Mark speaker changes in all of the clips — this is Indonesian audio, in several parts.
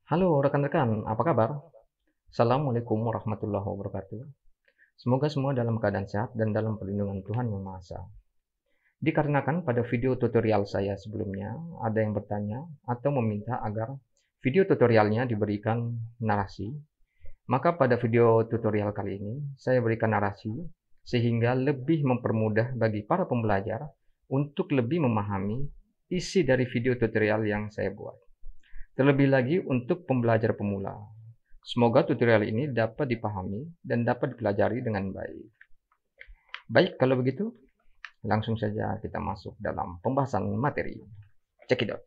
Speaker 1: Halo rekan-rekan, apa kabar? Assalamualaikum warahmatullahi wabarakatuh. Semoga semua dalam keadaan sehat dan dalam perlindungan Tuhan Yang Maha Esa. Dikarenakan pada video tutorial saya sebelumnya, ada yang bertanya atau meminta agar video tutorialnya diberikan narasi, maka pada video tutorial kali ini, saya berikan narasi sehingga lebih mempermudah bagi para pembelajar untuk lebih memahami isi dari video tutorial yang saya buat. Terlebih lagi untuk pembelajar pemula. Semoga tutorial ini dapat dipahami dan dapat dipelajari dengan baik. Baik, kalau begitu, langsung saja kita masuk dalam pembahasan materi. Check it out.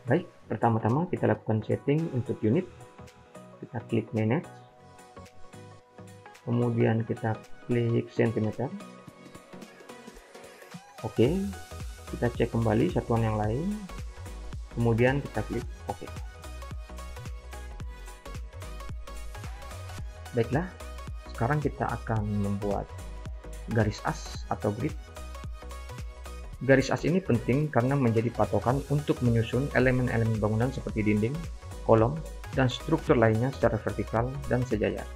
Speaker 1: Baik, pertama-tama kita lakukan setting untuk unit. Kita klik manage. Kemudian kita klik cm. Oke, kita cek kembali satuan yang lain. Kemudian kita klik oke. Baiklah, sekarang kita akan membuat garis as atau grid. Garis as ini penting karena menjadi patokan untuk menyusun elemen-elemen bangunan seperti dinding, kolom, dan struktur lainnya secara vertikal dan sejajar.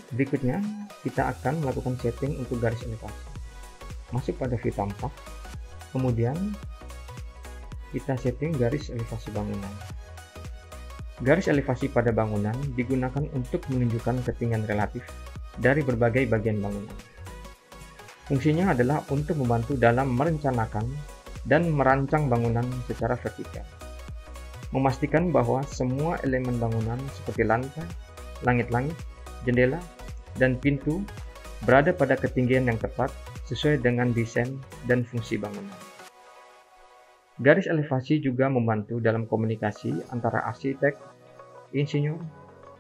Speaker 1: Berikutnya, kita akan melakukan setting untuk garis elevasi. Masuk pada view tampak, kemudian kita setting garis elevasi bangunan. Garis elevasi pada bangunan digunakan untuk menunjukkan ketinggian relatif dari berbagai bagian bangunan. Fungsinya adalah untuk membantu dalam merencanakan dan merancang bangunan secara vertikal. Memastikan bahwa semua elemen bangunan seperti lantai, langit-langit, jendela, dan pintu berada pada ketinggian yang tepat sesuai dengan desain dan fungsi bangunan. Garis elevasi juga membantu dalam komunikasi antara arsitek, insinyur,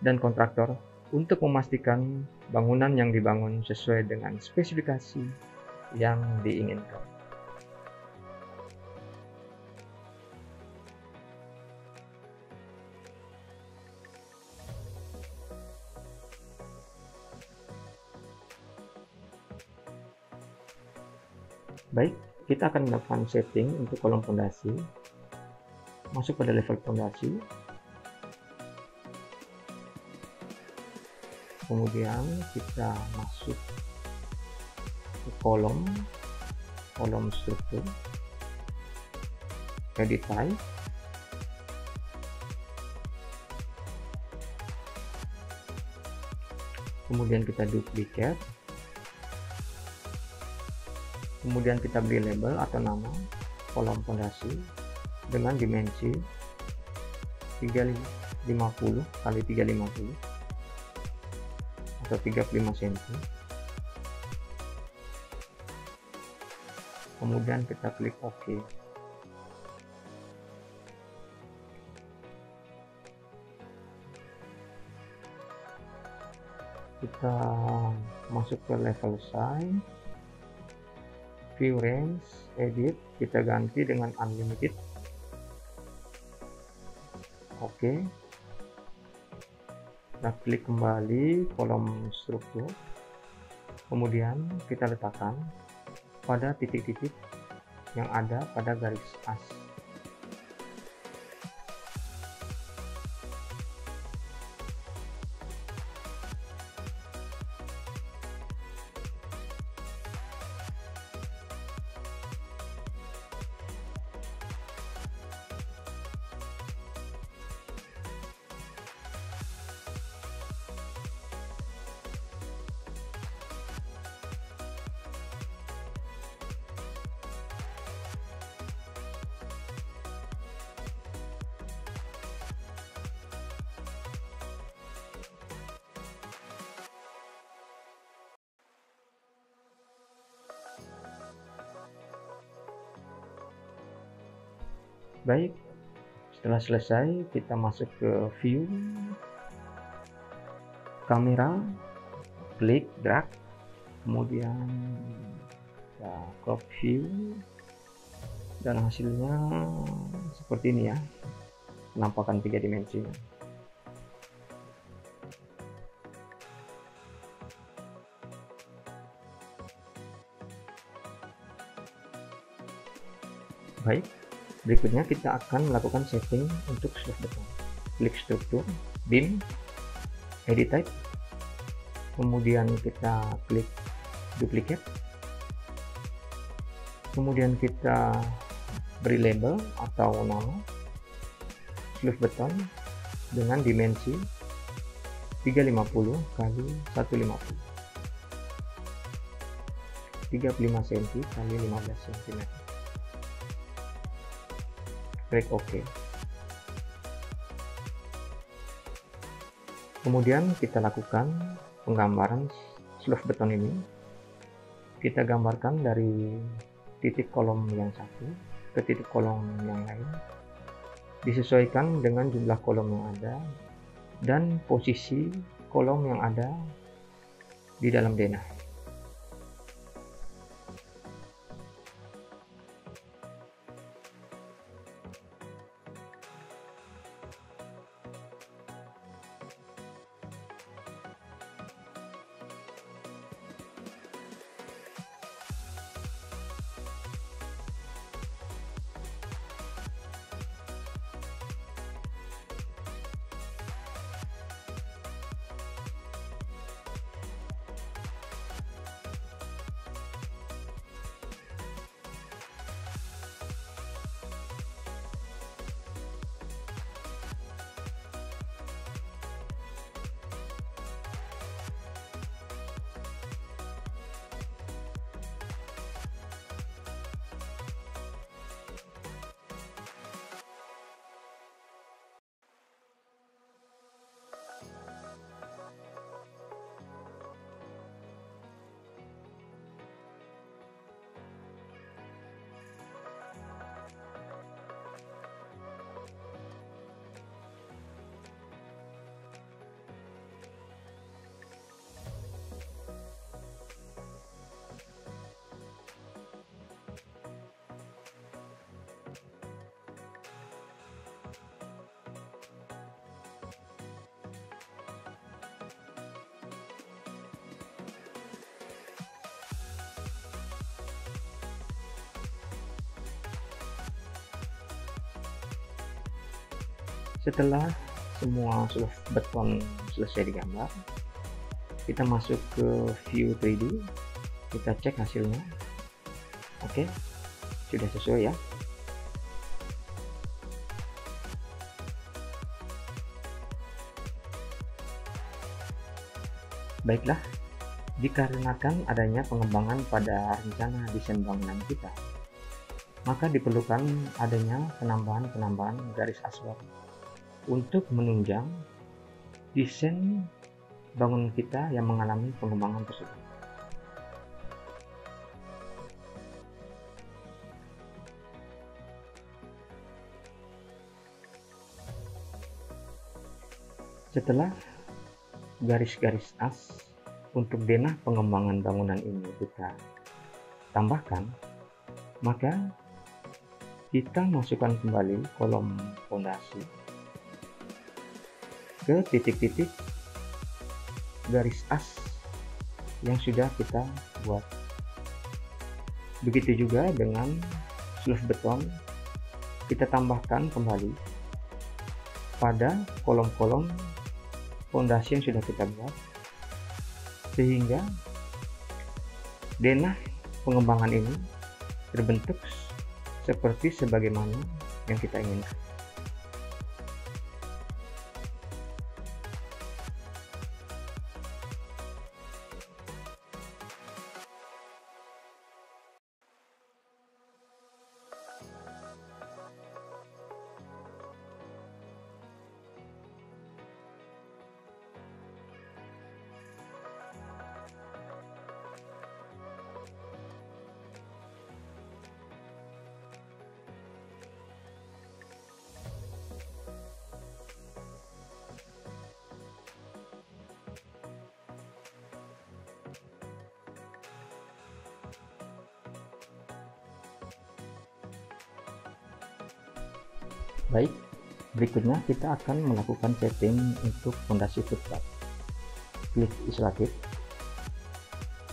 Speaker 1: dan kontraktor untuk memastikan bangunan yang dibangun sesuai dengan spesifikasi yang diinginkan. Baik, kita akan melakukan setting untuk kolom fondasi. Masuk pada level fondasi. Kemudian kita masuk ke kolom struktur, edit type, kemudian kita duplicate, kemudian kita beri label atau nama kolom fondasi dengan dimensi 350 x 350 atau 35 cm. Kemudian kita klik OK. Kita masuk ke level size, view range, edit, kita ganti dengan unlimited. Oke. Kita klik kembali kolom struktur, kemudian kita letakkan pada titik-titik yang ada pada garis as. Baik, setelah selesai kita masuk ke view, kamera, klik, drag, kemudian kita crop view, dan hasilnya seperti ini ya, penampakan 3 dimensinya. Baik, berikutnya kita akan melakukan setting untuk slope beton. Klik struktur, beam, edit type, kemudian kita klik duplicate, kemudian kita beri label atau nama slope beton dengan dimensi 350 kali 150, 35 cm kali 15 cm. Klik OK. Kemudian kita lakukan penggambaran slope beton ini. Kita gambarkan dari titik kolom yang satu ke titik kolom yang lain, disesuaikan dengan jumlah kolom yang ada dan posisi kolom yang ada di dalam denah. Setelah semua slope beton selesai digambar, kita masuk ke view 3D, kita cek hasilnya. Oke, sudah sesuai ya. Baiklah, dikarenakan adanya pengembangan pada rencana desain bangunan kita, maka diperlukan adanya penambahan garis asfal untuk menunjang desain bangunan kita yang mengalami pengembangan tersebut. Setelah garis-garis as untuk denah pengembangan bangunan ini kita tambahkan, maka kita masukkan kembali kolom fondasi ke titik-titik garis as yang sudah kita buat. Begitu juga dengan slope beton, kita tambahkan kembali pada kolom-kolom fondasi yang sudah kita buat, sehingga denah pengembangan ini terbentuk seperti sebagaimana yang kita inginkan. Baik, berikutnya kita akan melakukan setting untuk fondasi footpath. Klik isolated,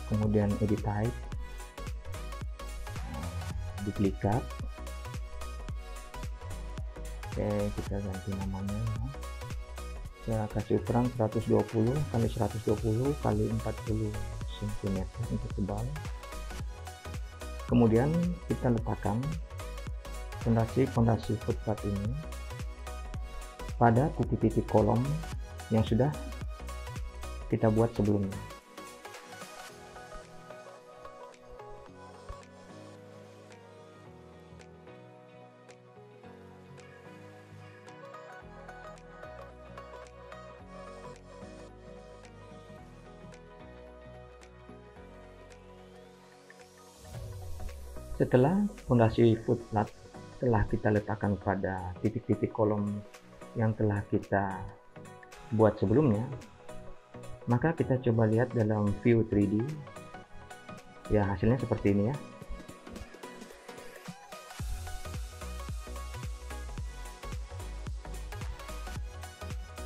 Speaker 1: kemudian edit type, duplikat. Oke, kita ganti namanya. Saya kasih ukuran 120 kali 120 kali 40 cm untuk tebal. Kemudian kita letakkan fondasi footpath ini pada titik-titik kolom yang sudah kita buat sebelumnya. Setelah fondasi footpath telah kita letakkan pada titik-titik kolom yang telah kita buat sebelumnya, maka kita coba lihat dalam view 3D. Ya, hasilnya seperti ini ya.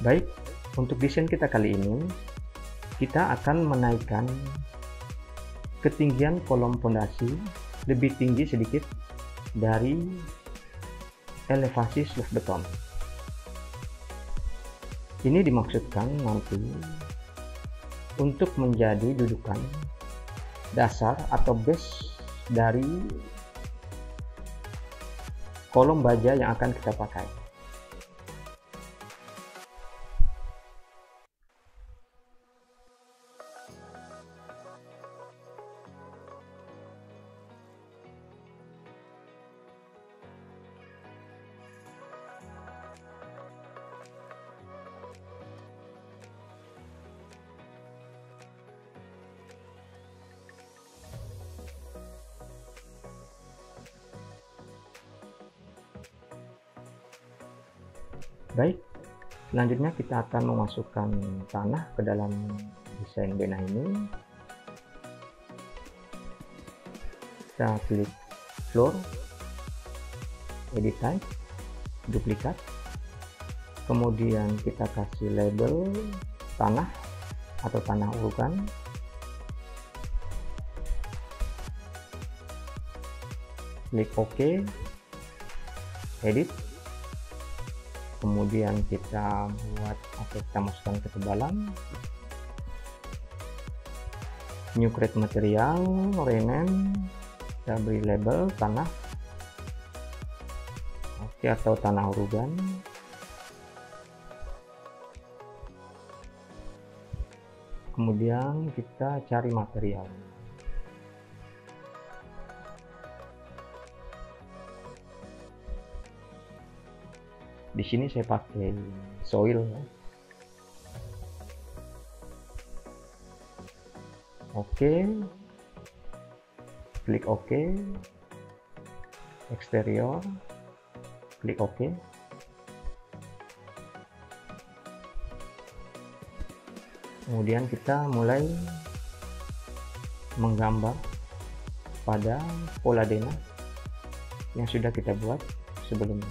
Speaker 1: Baik, untuk desain kita kali ini, kita akan menaikkan ketinggian kolom fondasi lebih tinggi sedikit dari elevasi slab beton. Ini dimaksudkan nanti untuk menjadi dudukan dasar atau base dari kolom baja yang akan kita pakai. Baik, selanjutnya kita akan memasukkan tanah ke dalam desain bena ini. Kita klik floor, edit type, duplikat, kemudian kita kasih label tanah atau tanah urukan, klik OK, edit. Kemudian kita buat atau kita masukkan ketebalan, new create material, rename, kita beri label tanah, oke, atau tanah urugan. Kemudian kita cari material. Di sini saya pakai soil. Oke, klik OK, eksterior, klik OK. Kemudian kita mulai menggambar pada pola denah yang sudah kita buat sebelumnya.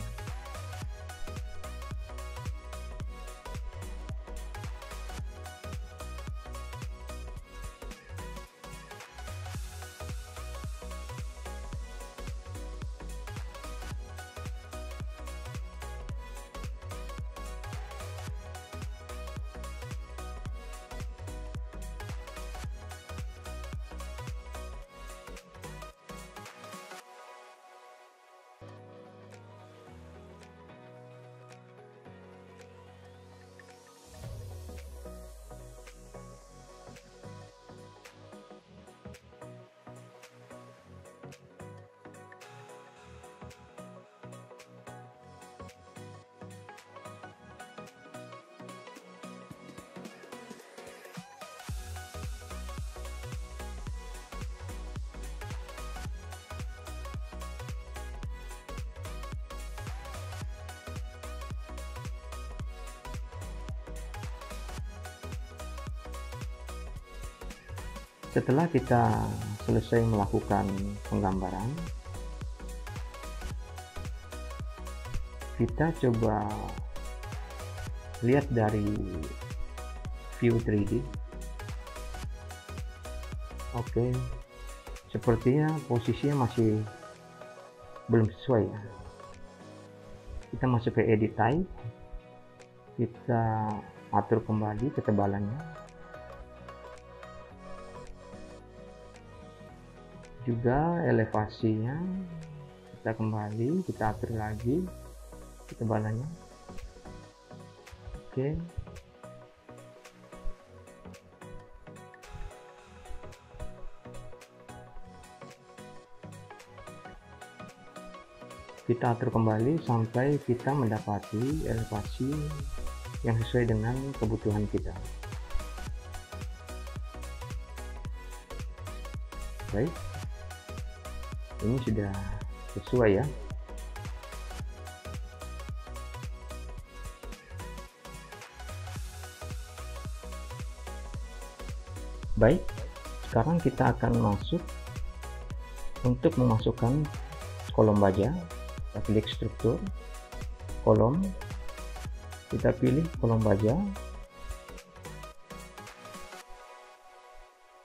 Speaker 1: Setelah kita selesai melakukan penggambaran, kita coba lihat dari view 3D. Oke, sepertinya posisinya masih belum sesuai ya. Kita masuk ke edit type, kita atur kembali ketebalannya, juga elevasinya kita kembali, kita atur lagi ketebalannya. Oke, kita atur kembali sampai kita mendapati elevasi yang sesuai dengan kebutuhan kita. Baik, ini sudah sesuai ya. Baik, sekarang kita akan masuk untuk memasukkan kolom baja. Kita klik struktur, kolom, kita pilih kolom baja,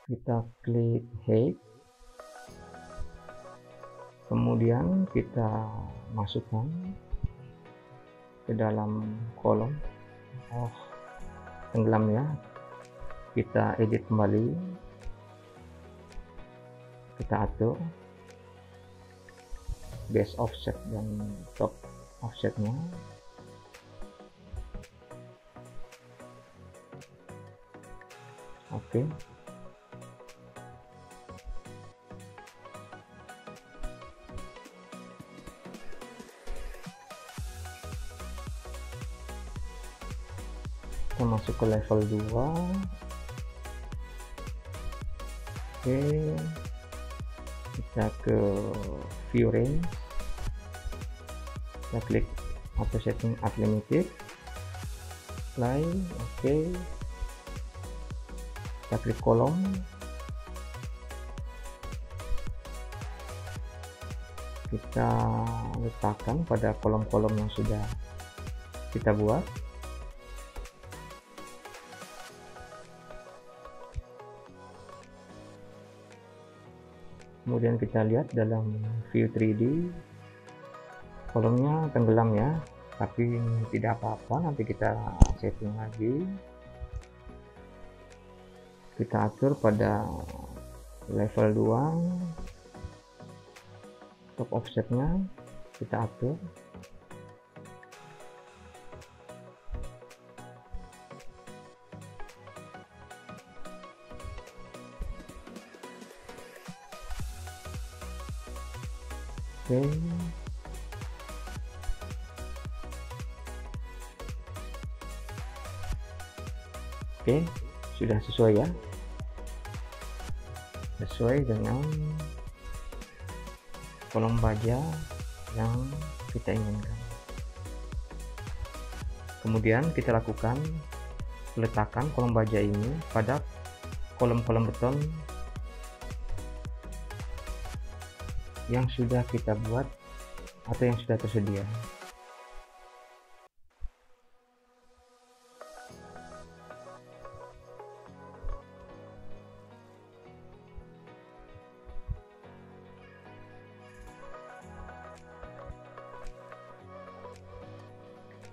Speaker 1: kita klik height, kemudian kita masukkan ke dalam kolom tenggelam ya. Kita edit kembali, kita atur base offset dan top offsetnya. Oke, kita masuk ke level 2. Oke, kita ke view range, kita klik auto setting unlimited, apply. Oke, kita klik kolom, kita letakkan pada kolom-kolom yang sudah kita buat. Kemudian kita lihat dalam view 3D, kolomnya tenggelam ya, tapi tidak apa-apa, nanti kita setting lagi. Kita atur pada level 2, top offsetnya kita atur. Oke, sudah sesuai ya, sesuai dengan kolom baja yang kita inginkan. Kemudian kita lakukan peletakan kolom baja ini pada kolom-kolom beton yang sudah kita buat atau yang sudah tersedia.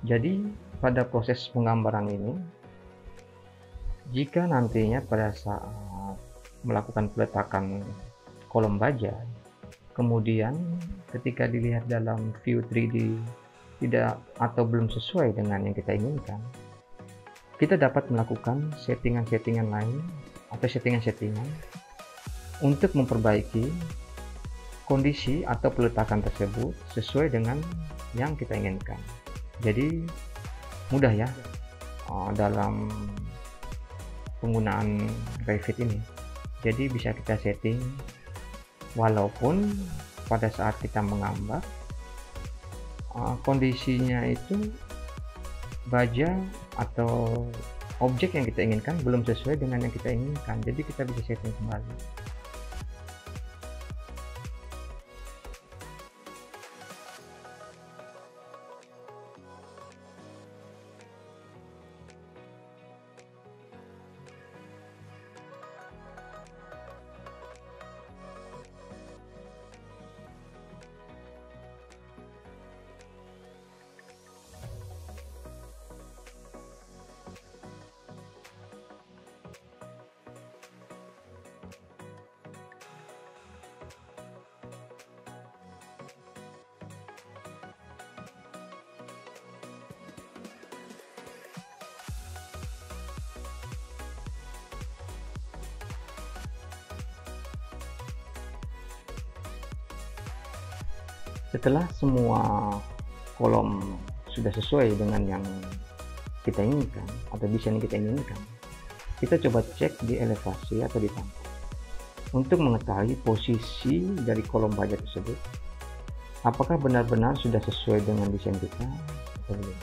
Speaker 1: Jadi pada proses penggambaran ini, jika nantinya pada saat melakukan peletakan kolom baja, kemudian ketika dilihat dalam view 3D tidak atau belum sesuai dengan yang kita inginkan, kita dapat melakukan settingan-settingan lain atau settingan-settingan untuk memperbaiki kondisi atau peletakan tersebut sesuai dengan yang kita inginkan. Jadi mudah ya dalam penggunaan Revit ini. Jadi bisa kita setting walaupun pada saat kita menggambar kondisinya itu baja atau objek yang kita inginkan belum sesuai dengan yang kita inginkan, jadi kita bisa setting kembali. Setelah semua kolom sudah sesuai dengan yang kita inginkan atau desain yang kita inginkan, kita coba cek di elevasi atau di tampuk untuk mengetahui posisi dari kolom baja tersebut, apakah benar-benar sudah sesuai dengan desain kita atau belum.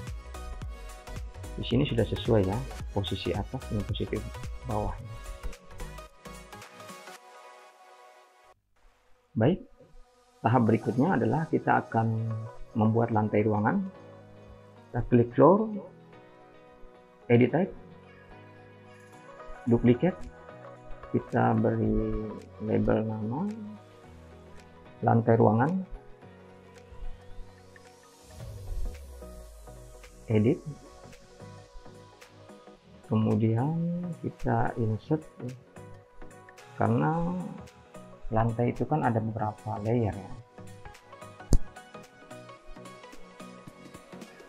Speaker 1: Di sini sudah sesuai ya, posisi atas dan posisi bawahnya. Baik, tahap berikutnya adalah kita akan membuat lantai ruangan. Kita klik floor, edit type, duplicate, kita beri label nama lantai ruangan, edit, kemudian kita insert, karena lantai itu kan ada beberapa layer ya.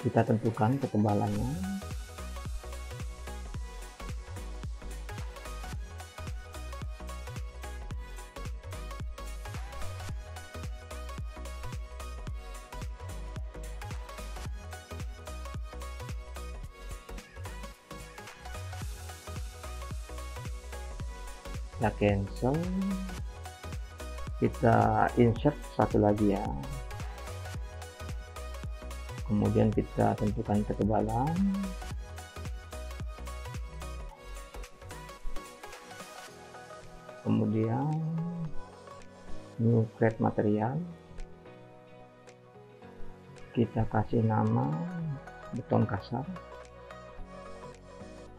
Speaker 1: Kita tentukan ketebalannya. Kita cancel, kita insert satu lagi ya, kemudian kita tentukan ketebalan, kemudian new create material, kita kasih nama beton kasar,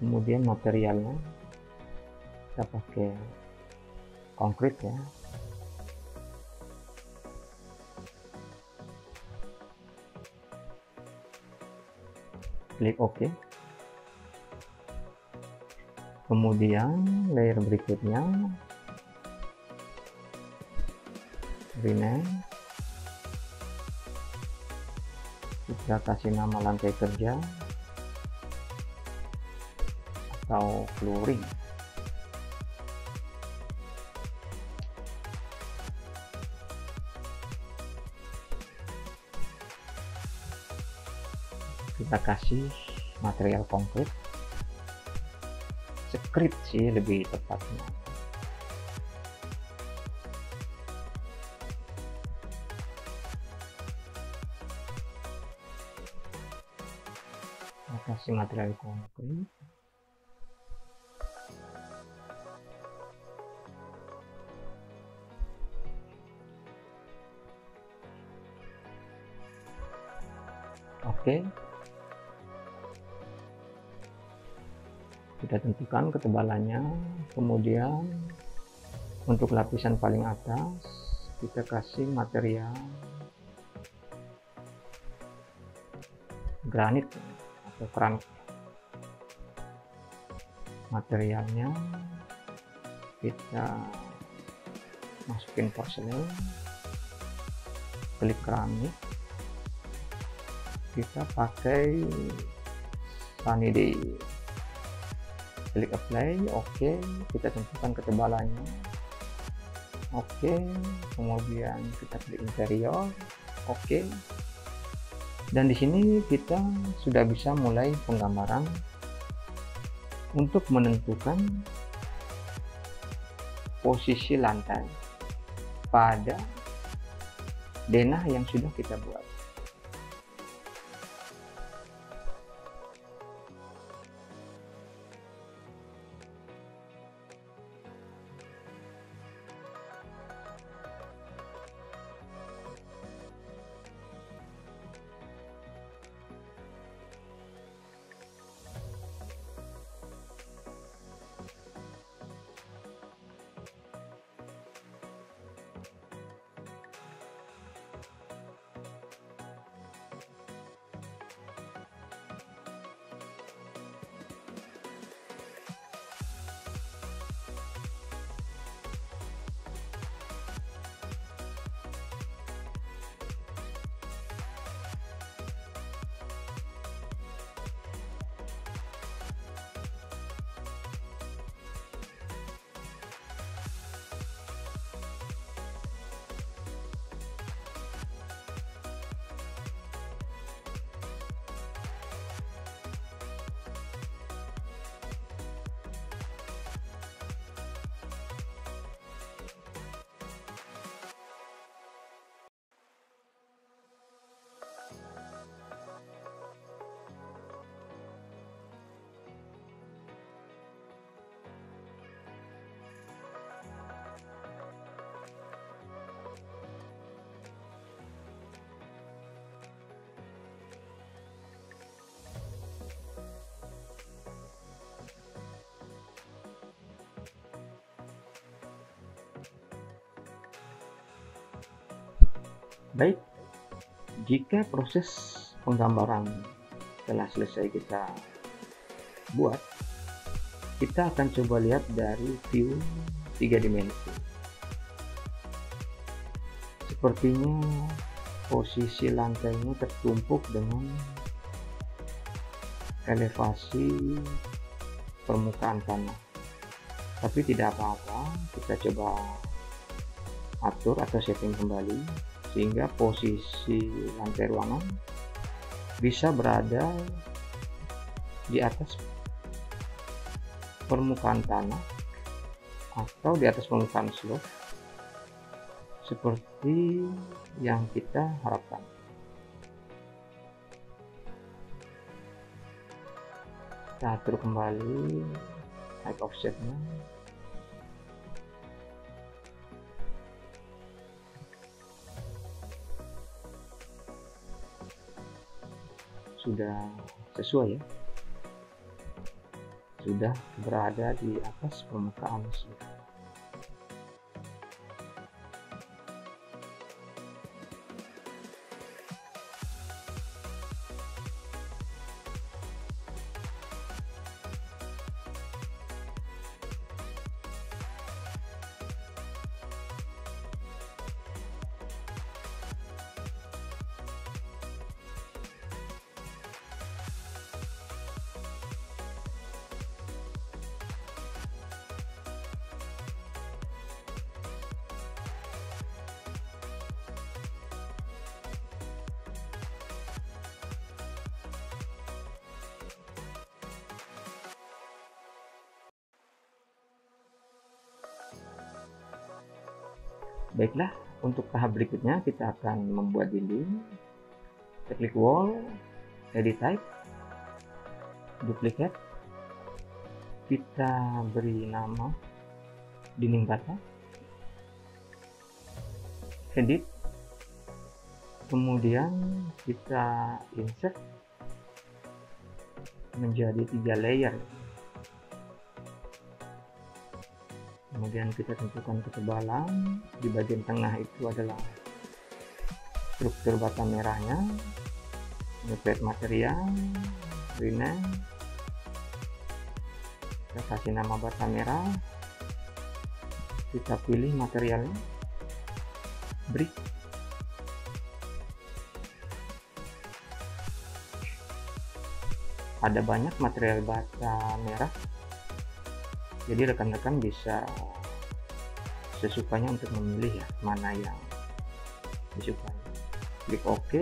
Speaker 1: kemudian materialnya kita pakai konkrit ya. Klik OK. Kemudian layer berikutnya rename, kita kasih nama lantai kerja atau flooring. Kita kasih material konkrit, script sih lebih tepatnya. Kita kasih material konkrit, oke. Kita tentukan ketebalannya, kemudian untuk lapisan paling atas kita kasih material granit atau keramik. Materialnya kita masukin porselen, klik keramik, kita pakai Sunny Day, klik apply, oke. Kita tentukan ketebalannya, oke. Kemudian kita klik interior, oke. Dan di sini kita sudah bisa mulai penggambaran untuk menentukan posisi lantai pada denah yang sudah kita buat. Baik, jika proses penggambaran telah selesai kita buat, kita akan coba lihat dari view 3 dimensi. Sepertinya posisi lantainya tertumpuk dengan elevasi permukaan tanah, tapi tidak apa-apa, kita coba atur atau setting kembali sehingga posisi lantai ruangan bisa berada di atas permukaan tanah atau di atas permukaan slope seperti yang kita harapkan. Kita atur kembali height offsetnya. Sudah sesuai ya, sudah berada di atas permukaan slope. Baiklah, untuk tahap berikutnya kita akan membuat dinding. Kita klik wall, edit type, duplicate, kita beri nama dinding bata, edit, kemudian kita insert menjadi 3 layer. Kemudian kita tentukan ketebalan. Di bagian tengah itu adalah struktur bata merahnya. Ngeplate material, rename, kita kasih nama bata merah, kita pilih materialnya brick, ada banyak material bata merah, jadi rekan-rekan bisa sesukanya untuk memilih ya mana yang disukai. Klik OK,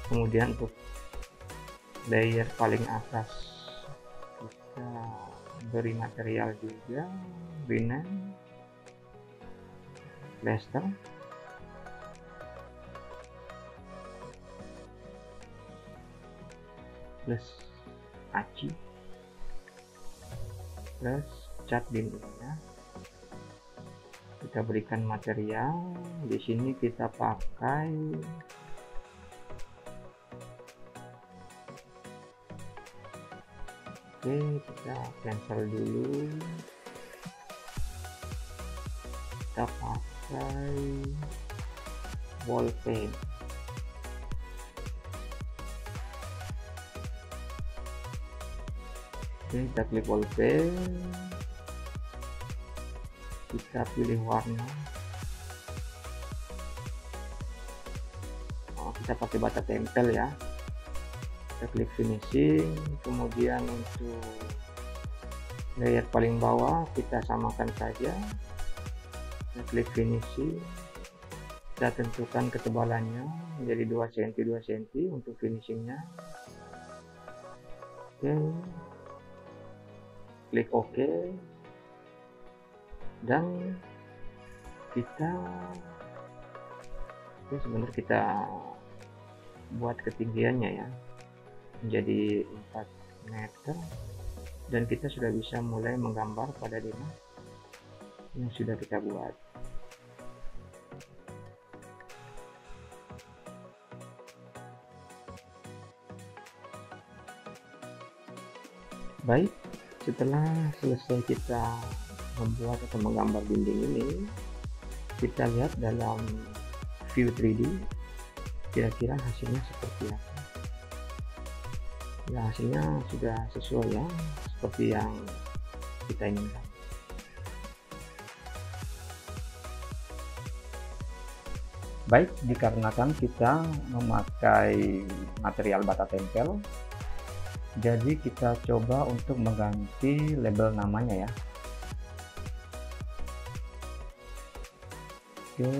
Speaker 1: kemudian untuk layer paling atas kita beri material juga, rename, plaster, plus aci, plus cat dindingnya. Kita berikan material. Di sini kita pakai oke, kita cancel dulu. Kita pakai wall paint. Oke, kita klik wall paint, kita pilih warna, kita pakai bata tempel ya. Kita klik finishing, kemudian untuk layer paling bawah kita samakan saja, kita klik finishing, kita tentukan ketebalannya menjadi 2 cm 2 cm untuk finishingnya. Oke, klik OK, dan kita sebenarnya kita buat ketinggiannya ya menjadi 4 meter, dan kita sudah bisa mulai menggambar pada denah yang sudah kita buat. Baik, setelah selesai kita membuat atau menggambar dinding ini, kita lihat dalam view 3D, kira-kira hasilnya seperti apa. Ya, hasilnya sudah sesuai ya, seperti yang kita inginkan. Baik, dikarenakan kita memakai material bata tempel, jadi kita coba untuk mengganti label namanya ya. Oke,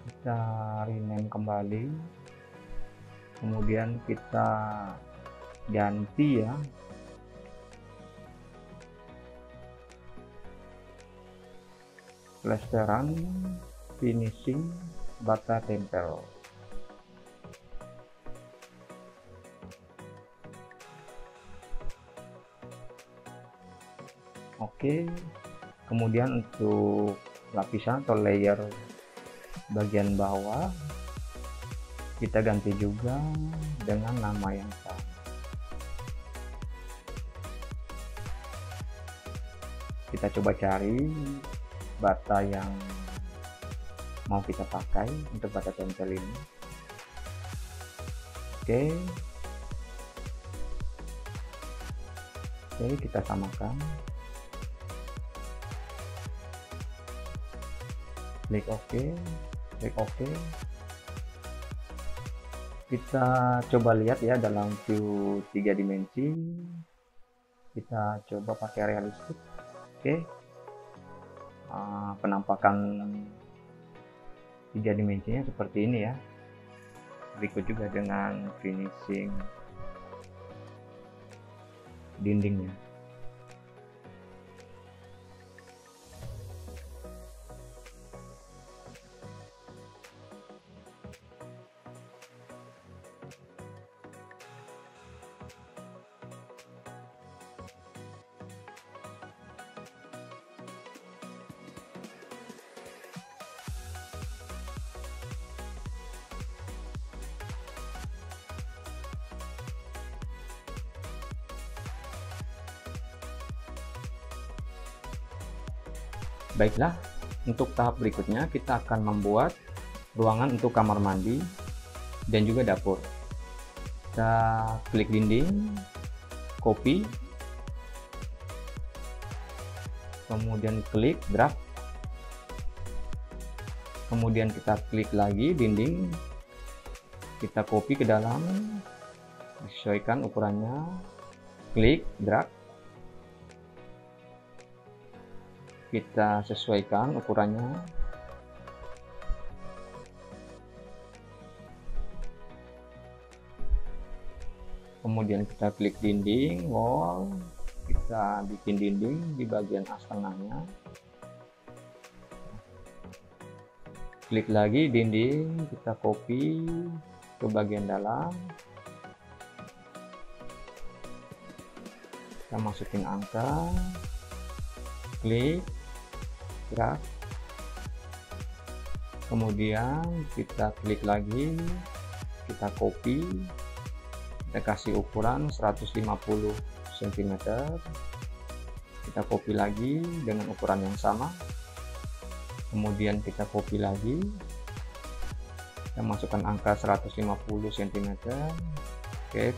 Speaker 1: kita rename kembali, kemudian kita ganti ya, plesteran finishing bata tempel. Oke, kemudian untuk lapisan atau layer bagian bawah kita ganti juga dengan nama yang sama. Kita coba cari bata yang mau kita pakai untuk bata tempel ini. Oke, kita samakan, klik OK. Kita coba lihat ya dalam view 3 dimensi, kita coba pakai realistik. Oke, penampakan 3 dimensinya seperti ini ya. Berikut juga dengan finishing dindingnya. Baiklah, untuk tahap berikutnya kita akan membuat ruangan untuk kamar mandi dan juga dapur. Kita klik dinding, copy, kemudian klik drag, kemudian kita klik lagi dinding, kita copy ke dalam, sesuaikan ukurannya, klik drag, kita sesuaikan ukurannya, kemudian kita klik dinding wall, kita bikin dinding di bagian as tengahnya, klik lagi dinding, kita copy ke bagian dalam, kita masukin angka, klik drag, kemudian kita klik lagi, kita copy, kita kasih ukuran 150 cm, kita copy lagi dengan ukuran yang sama, kemudian kita copy lagi, kita masukkan angka 150 cm. Oke,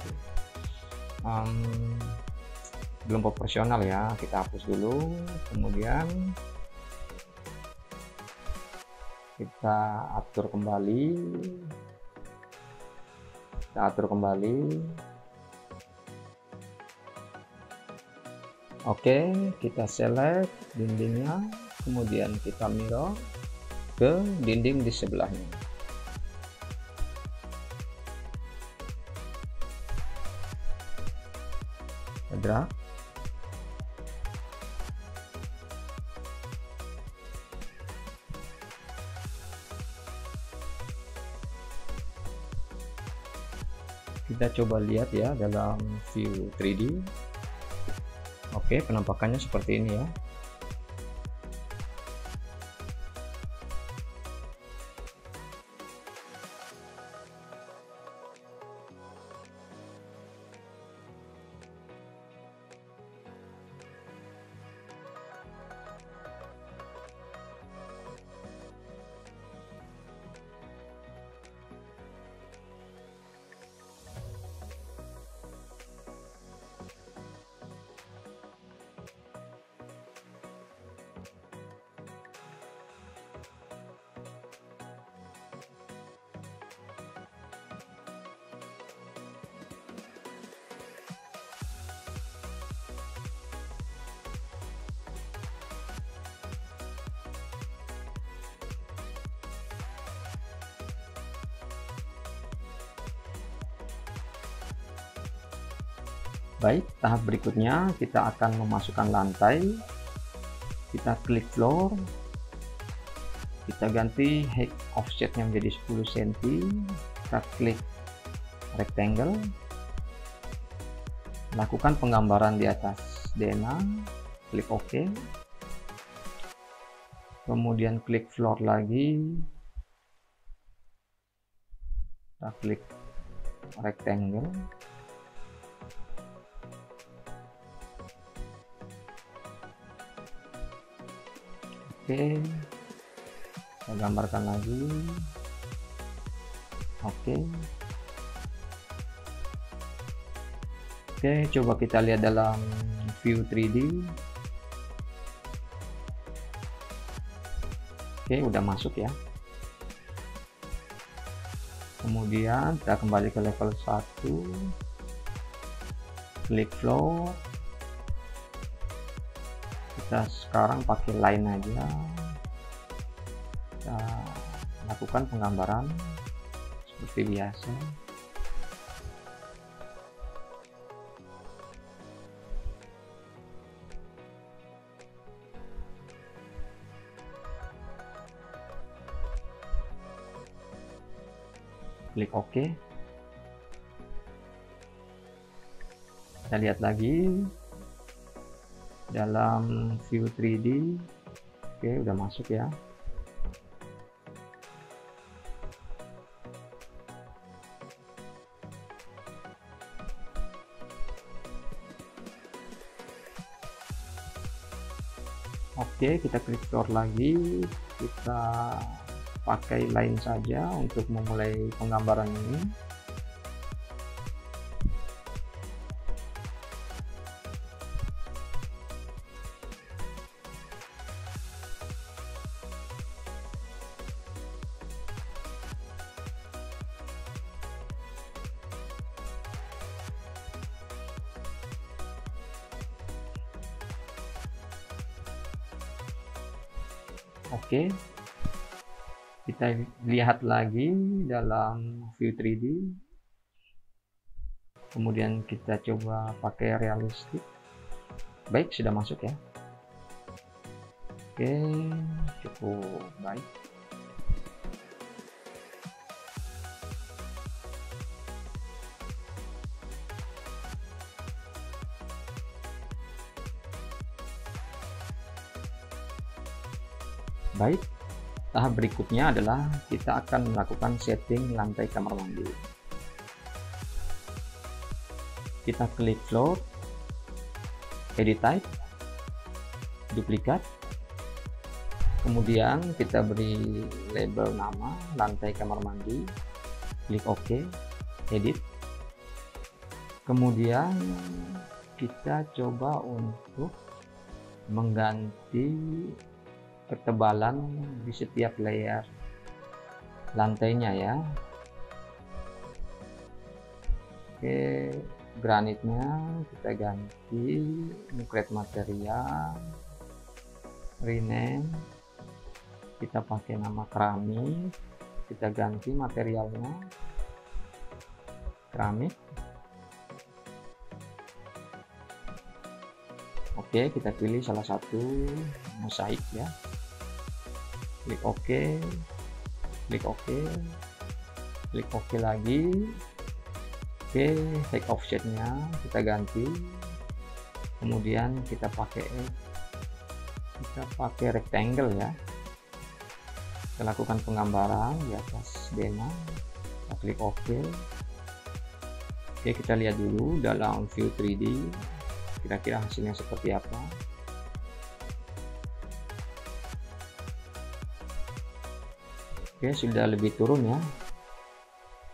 Speaker 1: belum proporsional ya, kita hapus dulu, kemudian kita atur kembali, oke, kita select dindingnya, kemudian kita mirror ke dinding di sebelahnya. Drag, kita coba lihat ya dalam view 3D. Oke, penampakannya seperti ini ya. Baik, tahap berikutnya kita akan memasukkan lantai. Kita klik floor, kita ganti height offsetnya menjadi 10 cm, kita klik rectangle, lakukan penggambaran di atas DNA, klik OK, kemudian klik floor lagi, kita klik rectangle, oke, saya gambarkan lagi, oke. Oke, coba kita lihat dalam view 3D. Oke, udah masuk ya. Kemudian kita kembali ke level 1, klik floor, kita sekarang pakai line aja, kita lakukan penggambaran seperti biasa. Klik OK, kita lihat lagi dalam view 3D. Oke, udah masuk ya. Oke, kita klik floor lagi, kita pakai line saja untuk memulai penggambaran ini. Oke, kita lihat lagi dalam view 3D, kemudian kita coba pakai realistik. Baik, sudah masuk ya. Oke, cukup baik. Baik, tahap berikutnya adalah kita akan melakukan setting lantai kamar mandi. Kita klik floor, edit type, duplikat, kemudian kita beri label nama lantai kamar mandi, klik OK, edit, kemudian kita coba untuk mengganti ketebalan di setiap layer lantainya ya. Oke, granitnya kita ganti nucleate material, rename, kita pakai nama keramik, kita ganti materialnya keramik. Oke, kita pilih salah satu mosaik ya, klik OK, klik OK, klik OK lagi. Oke, height offsetnya kita ganti, kemudian kita pakai rectangle ya, kita lakukan penggambaran di atas DNA, kita klik OK. Oke, kita lihat dulu dalam view 3D kira-kira hasilnya seperti apa. Oke, sudah lebih turun ya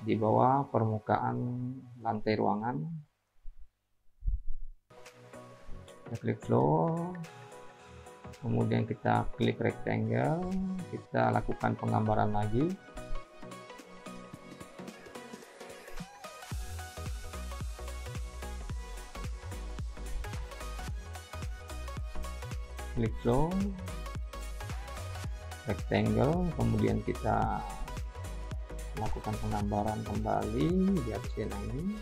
Speaker 1: di bawah permukaan lantai ruangan. Kita klik floor, kemudian kita klik rectangle, kita lakukan penggambaran lagi. Klik floor, rectangle, kemudian kita lakukan penggambaran kembali di atas DNA ini.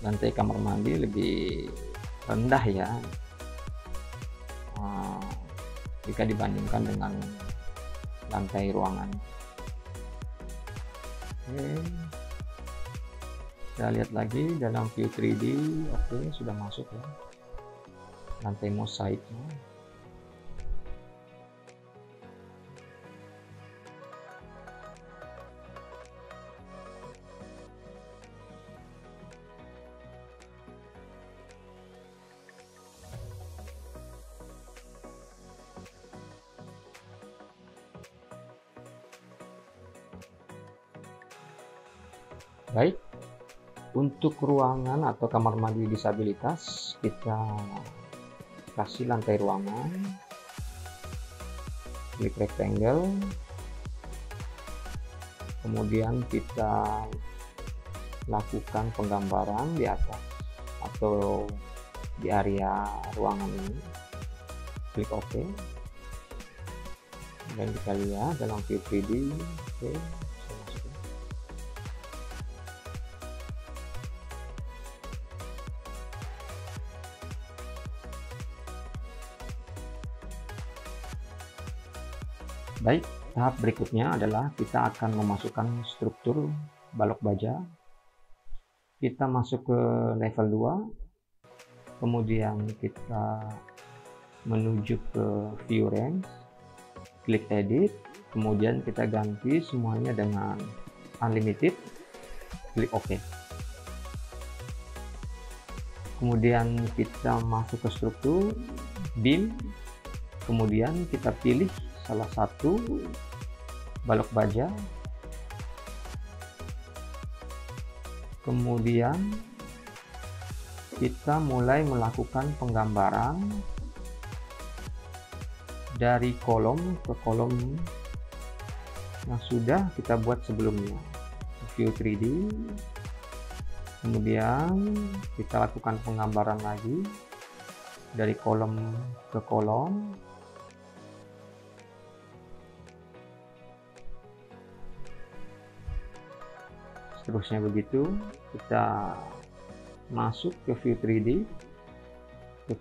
Speaker 1: lantai kamar mandi lebih rendah ya, jika dibandingkan dengan lantai ruangan. Oke, kita lihat lagi dalam view 3D. Oke, sudah masuk ya lantai mosaiknya. Baik, untuk ruangan atau kamar mandi disabilitas kita kasih lantai ruangan, klik rectangle, kemudian kita lakukan penggambaran di atas atau di area ruangan ini, klik OK, dan kita lihat dalam view 3D. Oke, baik, tahap berikutnya adalah kita akan memasukkan struktur balok baja. Kita masuk ke level 2, kemudian kita menuju ke view range, klik edit, kemudian kita ganti semuanya dengan unlimited, klik OK. Kemudian kita masuk ke struktur beam, kemudian kita pilih salah satu balok baja, kemudian kita mulai melakukan penggambaran dari kolom ke kolom yang sudah kita buat sebelumnya, view 3D. Kemudian kita lakukan penggambaran lagi dari kolom ke kolom. Seterusnya begitu, kita masuk ke view 3D untuk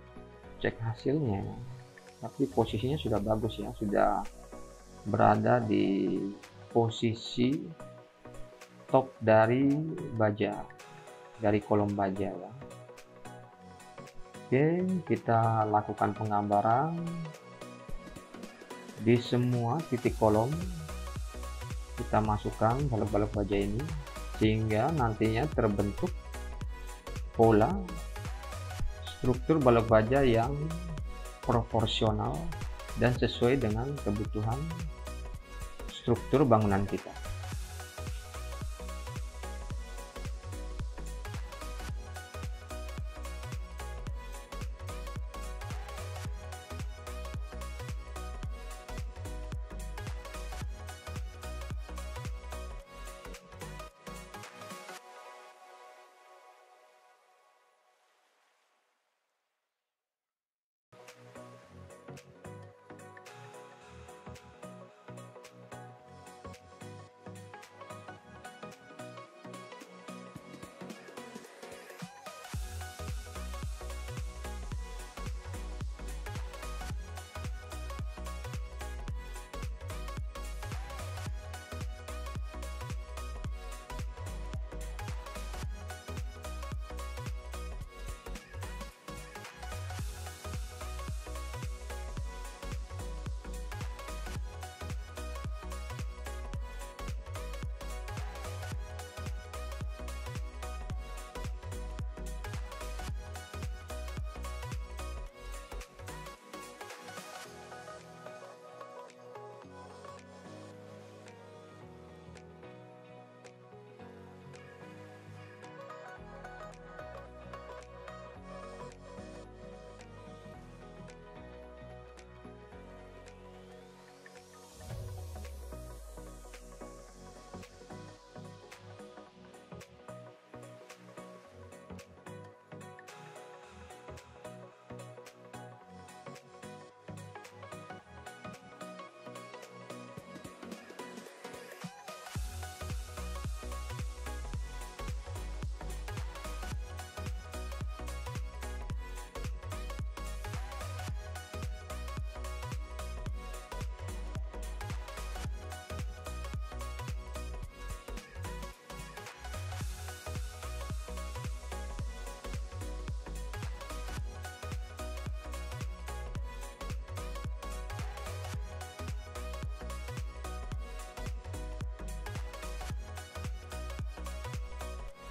Speaker 1: cek hasilnya. Tapi posisinya sudah bagus ya, sudah berada di posisi top dari baja, dari kolom baja ya. Oke, kita lakukan penggambaran di semua titik kolom. Kita masukkan balok-balok baja ini sehingga nantinya terbentuk pola struktur balok baja yang proporsional dan sesuai dengan kebutuhan struktur bangunan kita.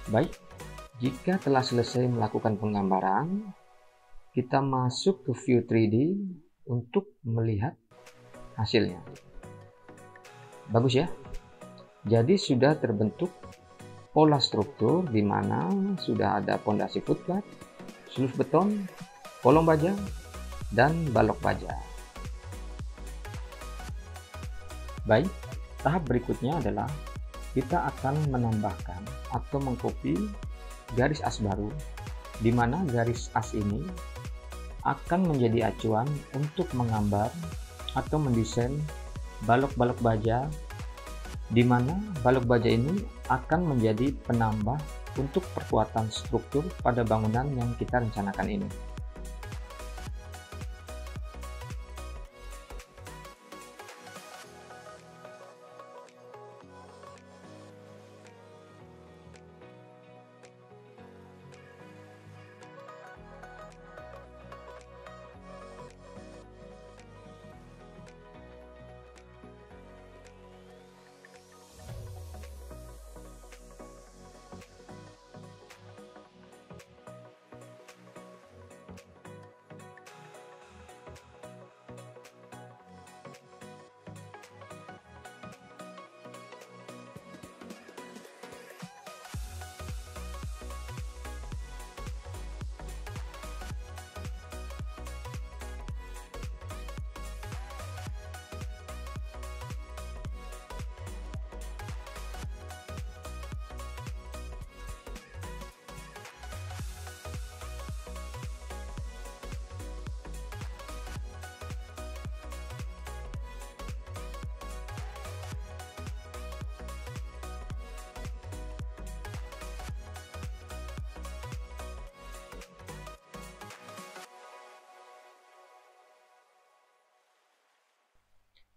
Speaker 1: Baik, jika telah selesai melakukan penggambaran, kita masuk ke view 3D untuk melihat hasilnya. Bagus ya. Jadi sudah terbentuk pola struktur di mana sudah ada pondasi footplat, sluf beton, kolom baja, dan balok baja. Baik, tahap berikutnya adalah kita akan menambahkan atau mengcopy garis as baru, di mana garis as ini akan menjadi acuan untuk menggambar atau mendesain balok-balok baja, di mana balok baja ini akan menjadi penambah untuk perkuatan struktur pada bangunan yang kita rencanakan ini.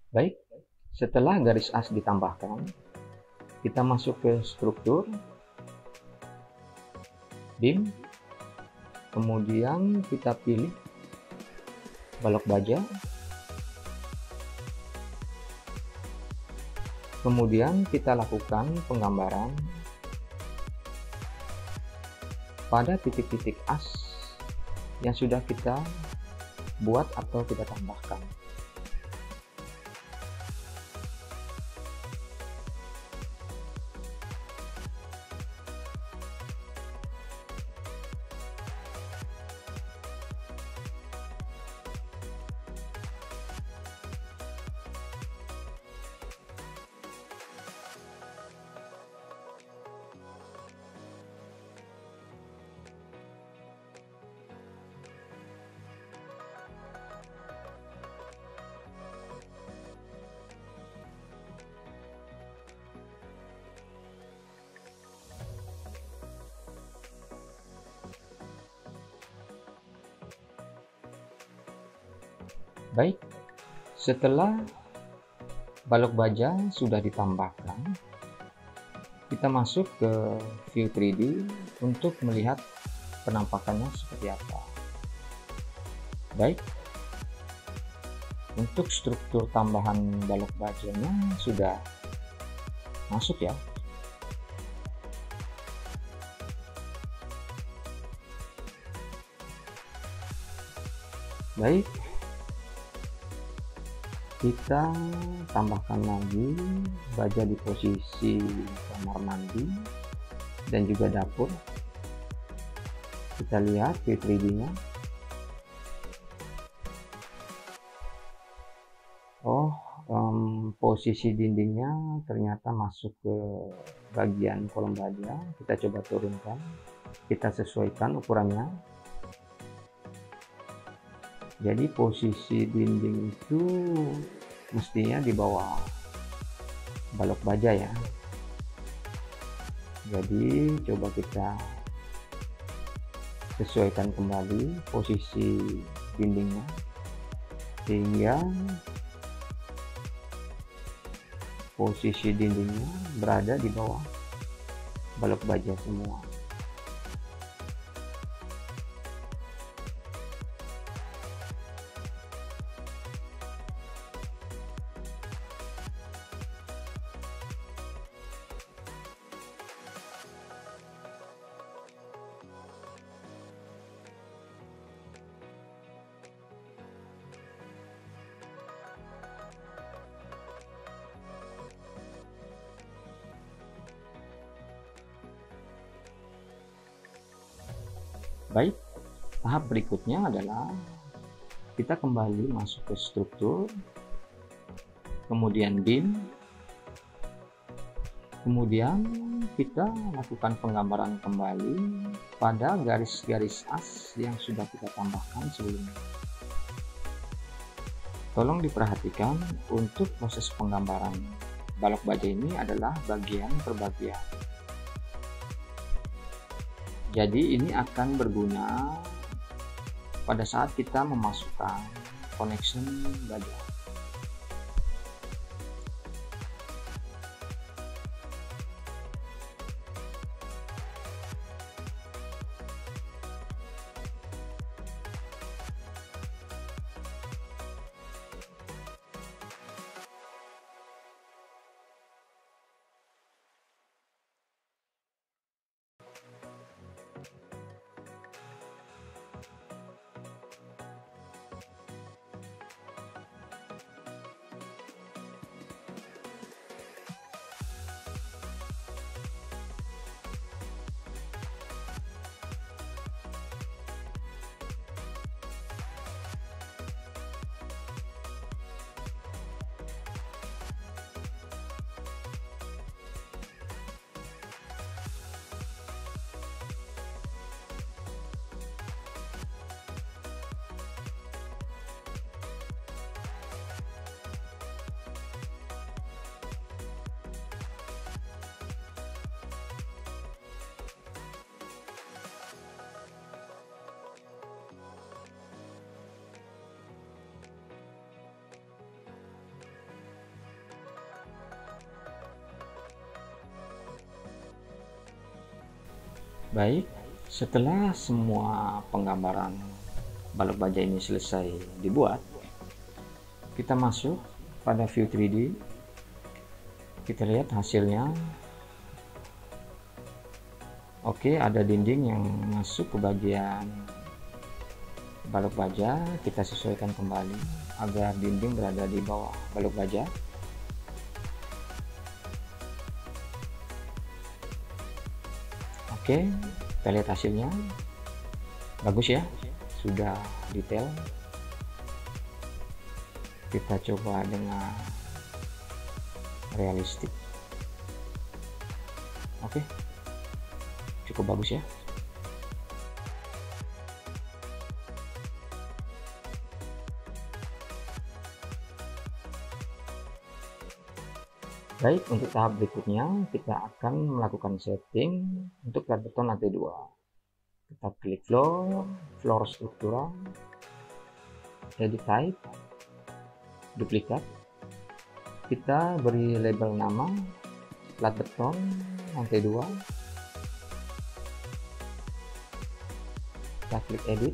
Speaker 1: Baik, setelah garis as ditambahkan, kita masuk ke struktur, beam, kemudian kita pilih balok baja, kemudian kita lakukan penggambaran pada titik-titik as yang sudah kita buat atau kita tambahkan. Baik, setelah balok baja sudah ditambahkan, kita masuk ke view 3D untuk melihat penampakannya seperti apa. Baik, untuk struktur tambahan balok bajanya sudah masuk ya. Baik, kita tambahkan lagi baja di posisi kamar mandi dan juga dapur. Kita lihat view 3D nya. Posisi dindingnya ternyata masuk ke bagian kolom baja. Kita coba turunkan, kita sesuaikan ukurannya. Jadi posisi dinding itu mestinya di bawah balok baja ya. Jadi coba kita sesuaikan kembali posisi dindingnya sehingga posisi dindingnya berada di bawah balok baja semua. Baik, tahap berikutnya adalah kita kembali masuk ke struktur, kemudian beam, kemudian kita lakukan penggambaran kembali pada garis-garis as yang sudah kita tambahkan sebelumnya. Tolong diperhatikan untuk proses penggambaran balok baja ini adalah bagian per bagian. Jadi ini akan berguna pada saat kita memasukkan connection baja. Baik, setelah semua penggambaran balok baja ini selesai dibuat, kita masuk pada view 3D. Kita lihat hasilnya. Oke, ada dinding yang masuk ke bagian balok baja. Kita sesuaikan kembali agar dinding berada di bawah balok baja. Oke, kita lihat hasilnya. Bagus ya, sudah detail. Kita coba dengan realistik. Oke, cukup bagus ya. Baik, untuk tahap berikutnya kita akan melakukan setting untuk plat beton lantai 2. Kita klik floor struktural, edit type, duplikat. Kita beri label nama plat beton lantai 2. Kita klik edit,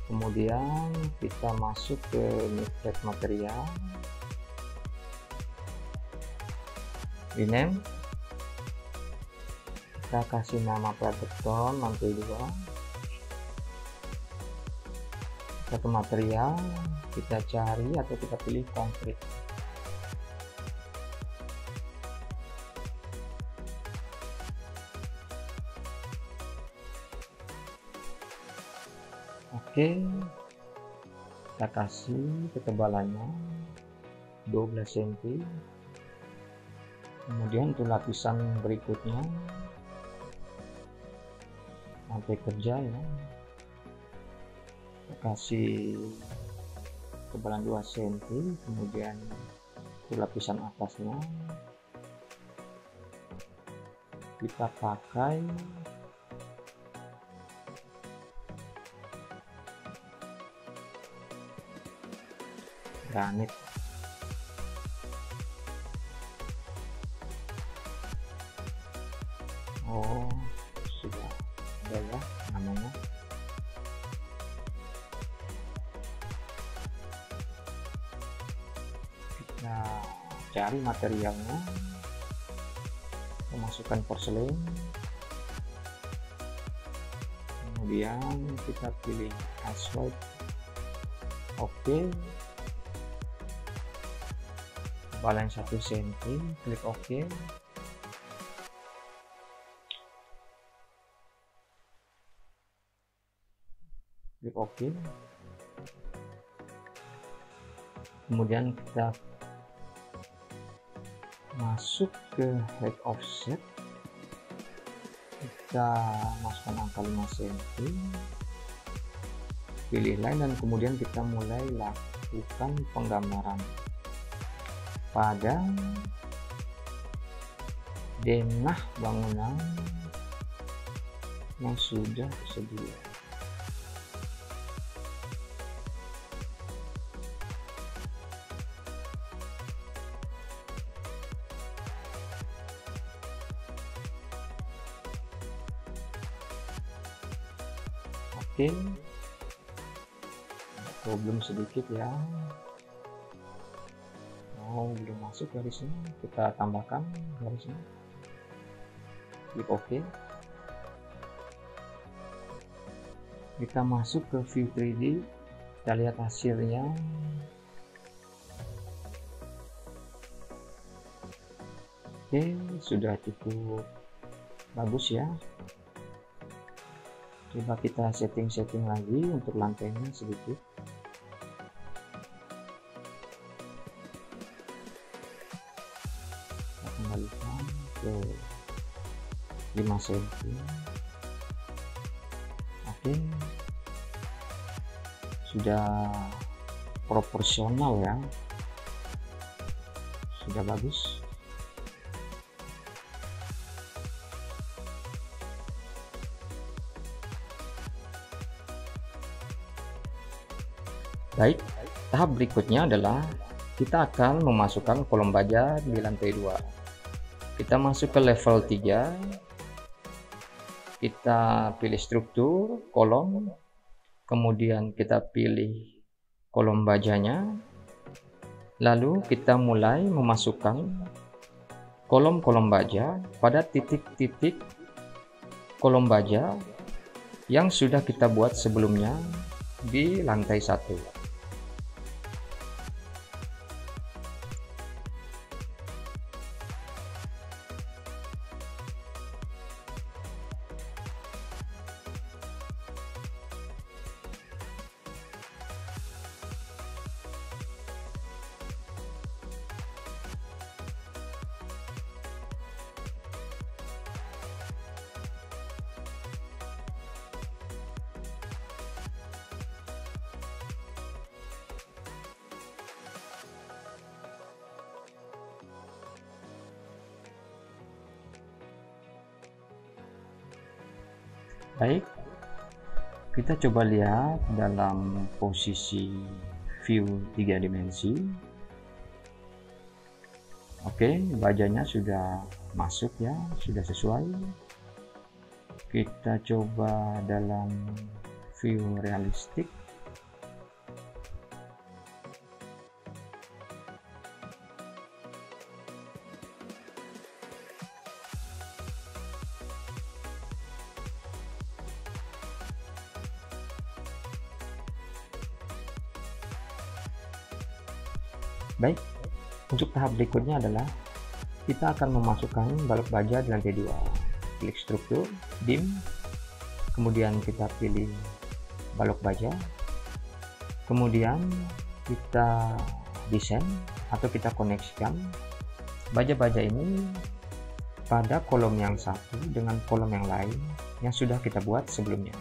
Speaker 1: kemudian kita masuk ke new material, rename, kita kasih nama plat beton lantai 2. Kita ke material, kita cari atau kita pilih konkrit. Oke, kita kasih ketebalannya 12 cm. Kemudian untuk lapisan berikutnya lantai kerja ya, kita kasih ketebalan 2 cm. Kemudian untuk lapisan atasnya kita pakai granit. Oh, sudah ada ya namanya. Kita cari materialnya, kita masukkan porselen, kemudian kita pilih asphalt. Oke, ketebalan 1 cm, klik OK. klik OK. Kemudian kita masuk ke height offset, kita masukkan angka 5 cm, pilih line, dan kemudian kita mulai lakukan penggambaran pada denah bangunan yang sudah tersedia. Oke, problem sedikit ya. Oh, belum masuk garisnya, kita tambahkan garisnya, klik OK. Kita masuk ke view 3D, kita lihat hasilnya. Oke, sudah cukup bagus ya. Coba kita setting lagi untuk lantainya sedikit. Kita kembalikan ke 5 cm. Oke, sudah proporsional ya, sudah bagus. Baik, tahap berikutnya adalah kita akan memasukkan kolom baja di lantai 2. Kita masuk ke level 3, kita pilih struktur, kolom, kemudian kita pilih kolom bajanya, lalu kita mulai memasukkan kolom-kolom baja pada titik-titik kolom baja yang sudah kita buat sebelumnya di lantai 1. Baik, kita coba lihat dalam posisi view 3 dimensi. Oke, bajanya sudah masuk ya, sudah sesuai. Kita coba dalam view realistik. Baik, untuk tahap berikutnya adalah kita akan memasukkan balok baja di lantai 2. Klik struktur, dim, kemudian kita pilih balok baja, kemudian kita desain atau kita koneksikan baja-baja ini pada kolom yang satu dengan kolom yang lain yang sudah kita buat sebelumnya.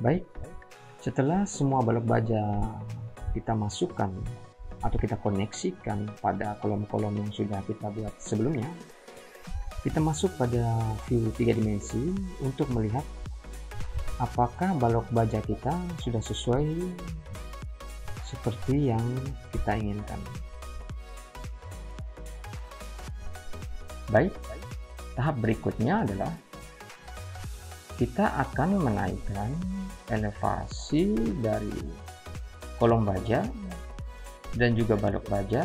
Speaker 1: Baik, setelah semua balok baja kita masukkan atau kita koneksikan pada kolom-kolom yang sudah kita buat sebelumnya, kita masuk pada view 3 dimensi untuk melihat apakah balok baja kita sudah sesuai seperti yang kita inginkan. Baik, tahap berikutnya adalah kita akan menaikkan elevasi dari kolom baja dan juga balok baja,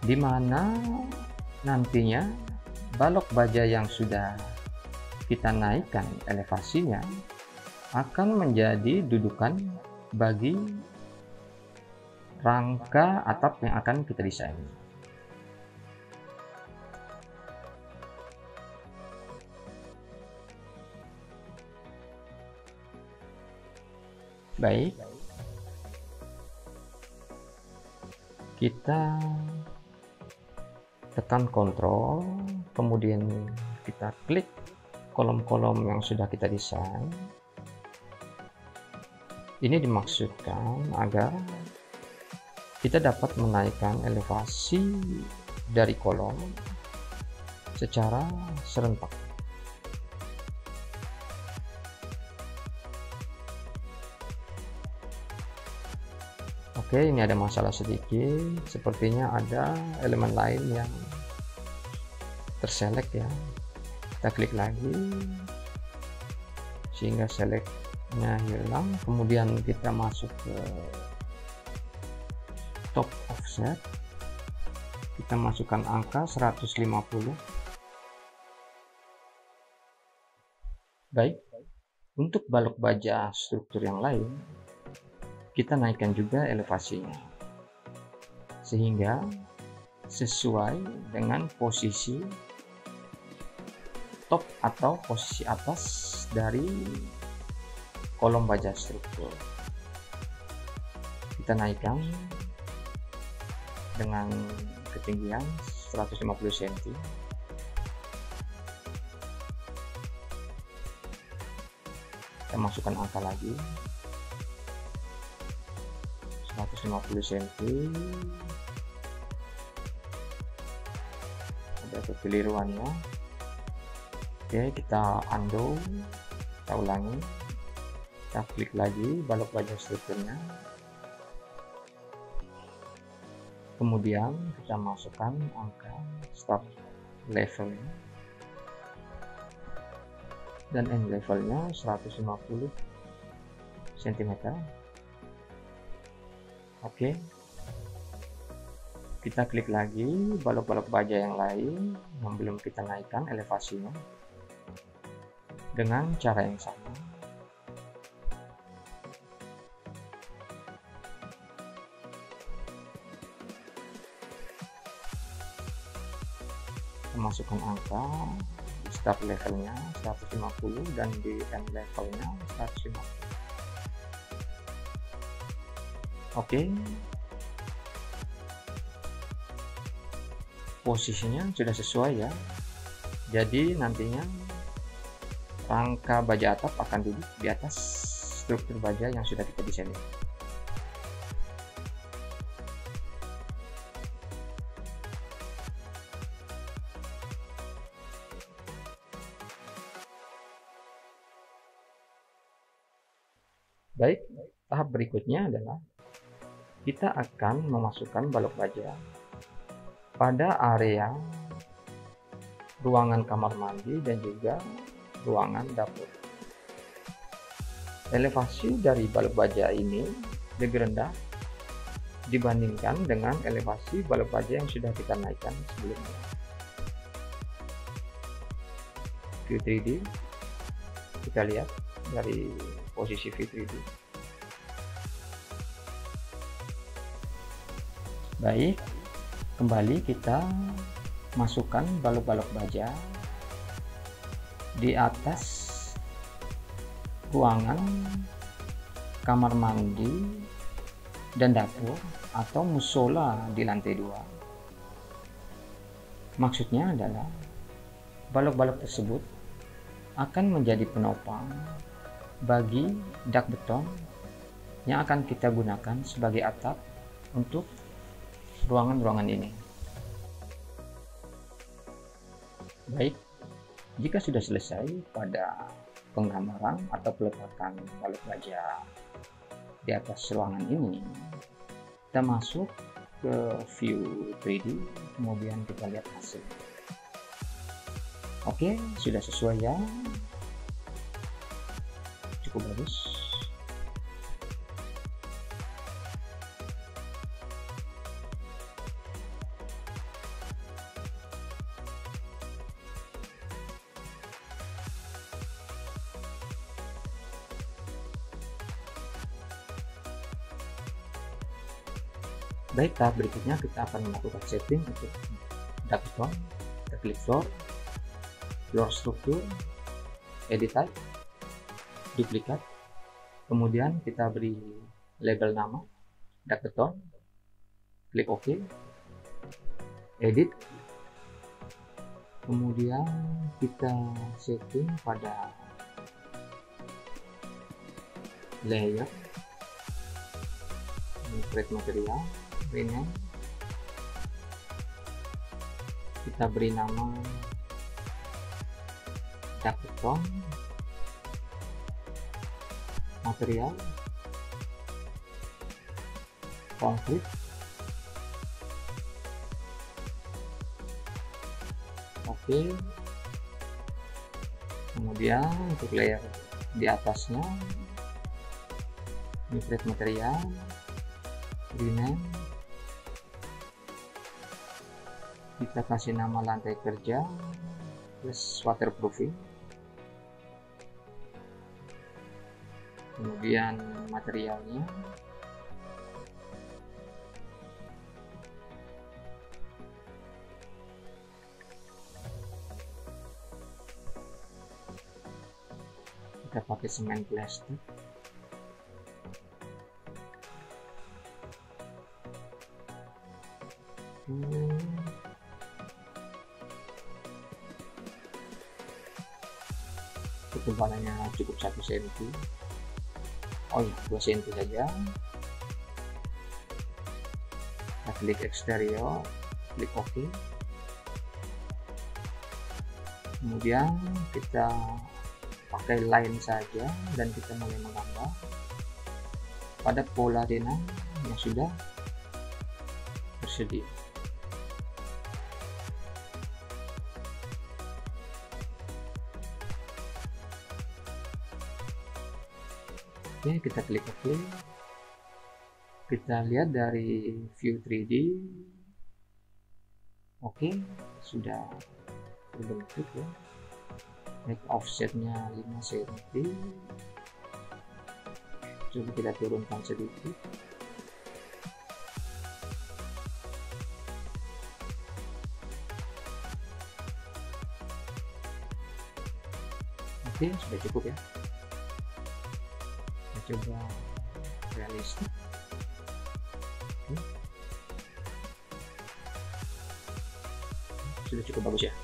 Speaker 1: di mana nantinya balok baja yang sudah kita naikkan elevasinya akan menjadi dudukan bagi rangka atap yang akan kita desain. Baik, kita tekan Ctrl, kemudian kita klik kolom-kolom yang sudah kita desain. Ini dimaksudkan agar kita dapat menaikkan elevasi dari kolom secara serentak. Oke, ini ada masalah sedikit, sepertinya ada elemen lain yang terselect ya. Kita klik lagi sehingga selectnya hilang, kemudian kita masuk ke top offset, kita masukkan angka 150. Baik, untuk balok baja struktur yang lain kita naikkan juga elevasinya sehingga sesuai dengan posisi top atau posisi atas dari kolom baja struktur. Kita naikkan dengan ketinggian 150 cm. Kita masukkan angka lagi 150 cm. Ada kekeliruannya. Oke, kita undo, kita ulangi, kita klik lagi balok baja strukturnya, kemudian kita masukkan angka start levelnya dan end levelnya 150 cm. Oke, kita klik lagi balok-balok baja yang lain yang belum kita naikkan elevasinya dengan cara yang sama. Kita masukkan angka di start levelnya 150 dan di end levelnya 150. Oke, posisinya sudah sesuai ya. Jadi nantinya rangka baja atap akan duduk di atas struktur baja yang sudah kita desain. Baik, tahap berikutnya adalah kita akan memasukkan balok baja pada area ruangan kamar mandi dan juga ruangan dapur. Elevasi dari balok baja ini lebih rendah dibandingkan dengan elevasi balok baja yang sudah kita naikkan sebelumnya. View 3D, kita lihat dari posisi view 3D. Baik, kembali kita masukkan balok-balok baja di atas ruangan kamar mandi dan dapur atau musola di lantai 2. Maksudnya adalah balok-balok tersebut akan menjadi penopang bagi dak beton yang akan kita gunakan sebagai atap untuk ruangan-ruangan ini. Baik, jika sudah selesai pada penggambaran atau peletakan balok baja di atas ruangan ini, kita masuk ke view 3D, kemudian kita lihat hasil. Oke, sudah sesuai ya, cukup bagus. Baik, tahap berikutnya kita akan melakukan setting untuk dak beton. Kita klik floor struktur, edit type, duplikat, kemudian kita beri label nama dak beton, klik OK, edit, kemudian kita setting pada layer, create material, rename, kita beri nama dak beton, material, konkrit, oke. Kemudian untuk layer di atasnya, create material, rename, kita kasih nama lantai kerja plus waterproofing, kemudian materialnya kita pakai semen plastik, ketebalannya cukup 1 cm, oh ya 2 cm saja. Kita klik eksterior, klik OK, kemudian kita pakai line saja dan kita mulai menggambar pada pola denah yang sudah tersedia. Oke, kita klik OK. Kita lihat dari view 3D. Oke, sudah terbentuk ya. Make offsetnya 5 cm. Coba kita turunkan sedikit. Oke, sudah cukup ya. Coba realistik. Sudah cukup bagus ya.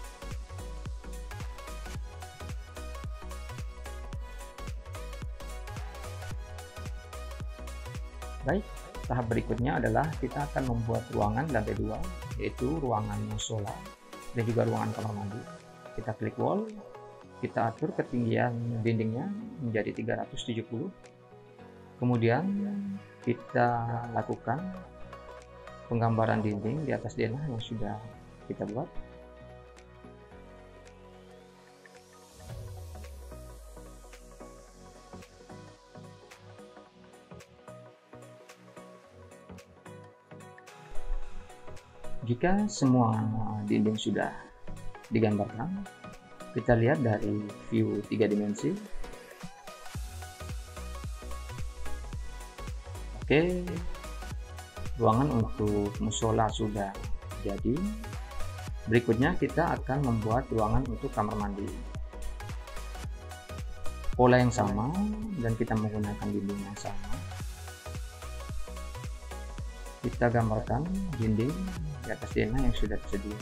Speaker 1: Baik, tahap berikutnya adalah kita akan membuat ruangan lantai 2, yaitu ruangan musola dan juga ruangan kamar mandi. Kita klik wall, kita atur ketinggian dindingnya menjadi 370. Kemudian kita lakukan penggambaran dinding di atas denah yang sudah kita buat. Jika semua dinding sudah digambarkan, kita lihat dari view 3 dimensi. Oke, ruangan untuk musola sudah jadi. Berikutnya kita akan membuat ruangan untuk kamar mandi. Pola yang sama dan kita menggunakan dinding yang sama. Kita gambarkan dinding di atas denah yang sudah tersedia.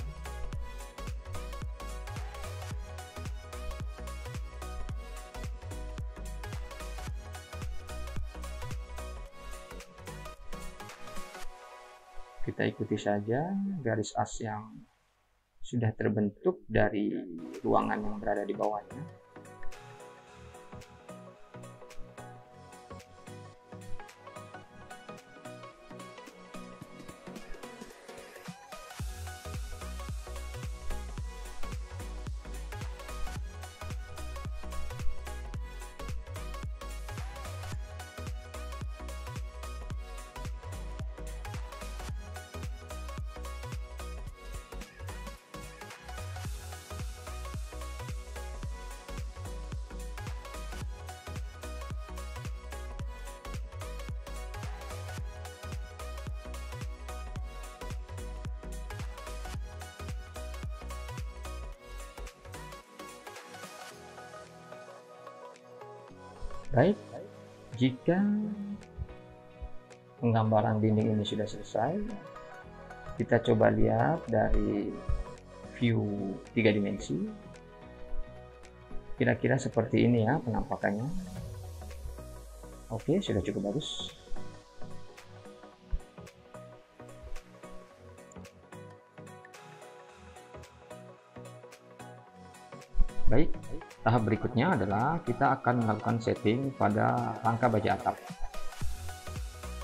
Speaker 1: Kita ikuti saja garis as yang sudah terbentuk dari ruangan yang berada di bawahnya. Baik, jika penggambaran dinding ini sudah selesai, kita coba lihat dari view 3 dimensi. Kira-kira seperti ini ya penampakannya. Oke, sudah cukup bagus. Baik, tahap berikutnya adalah kita akan melakukan setting pada rangka baja atap.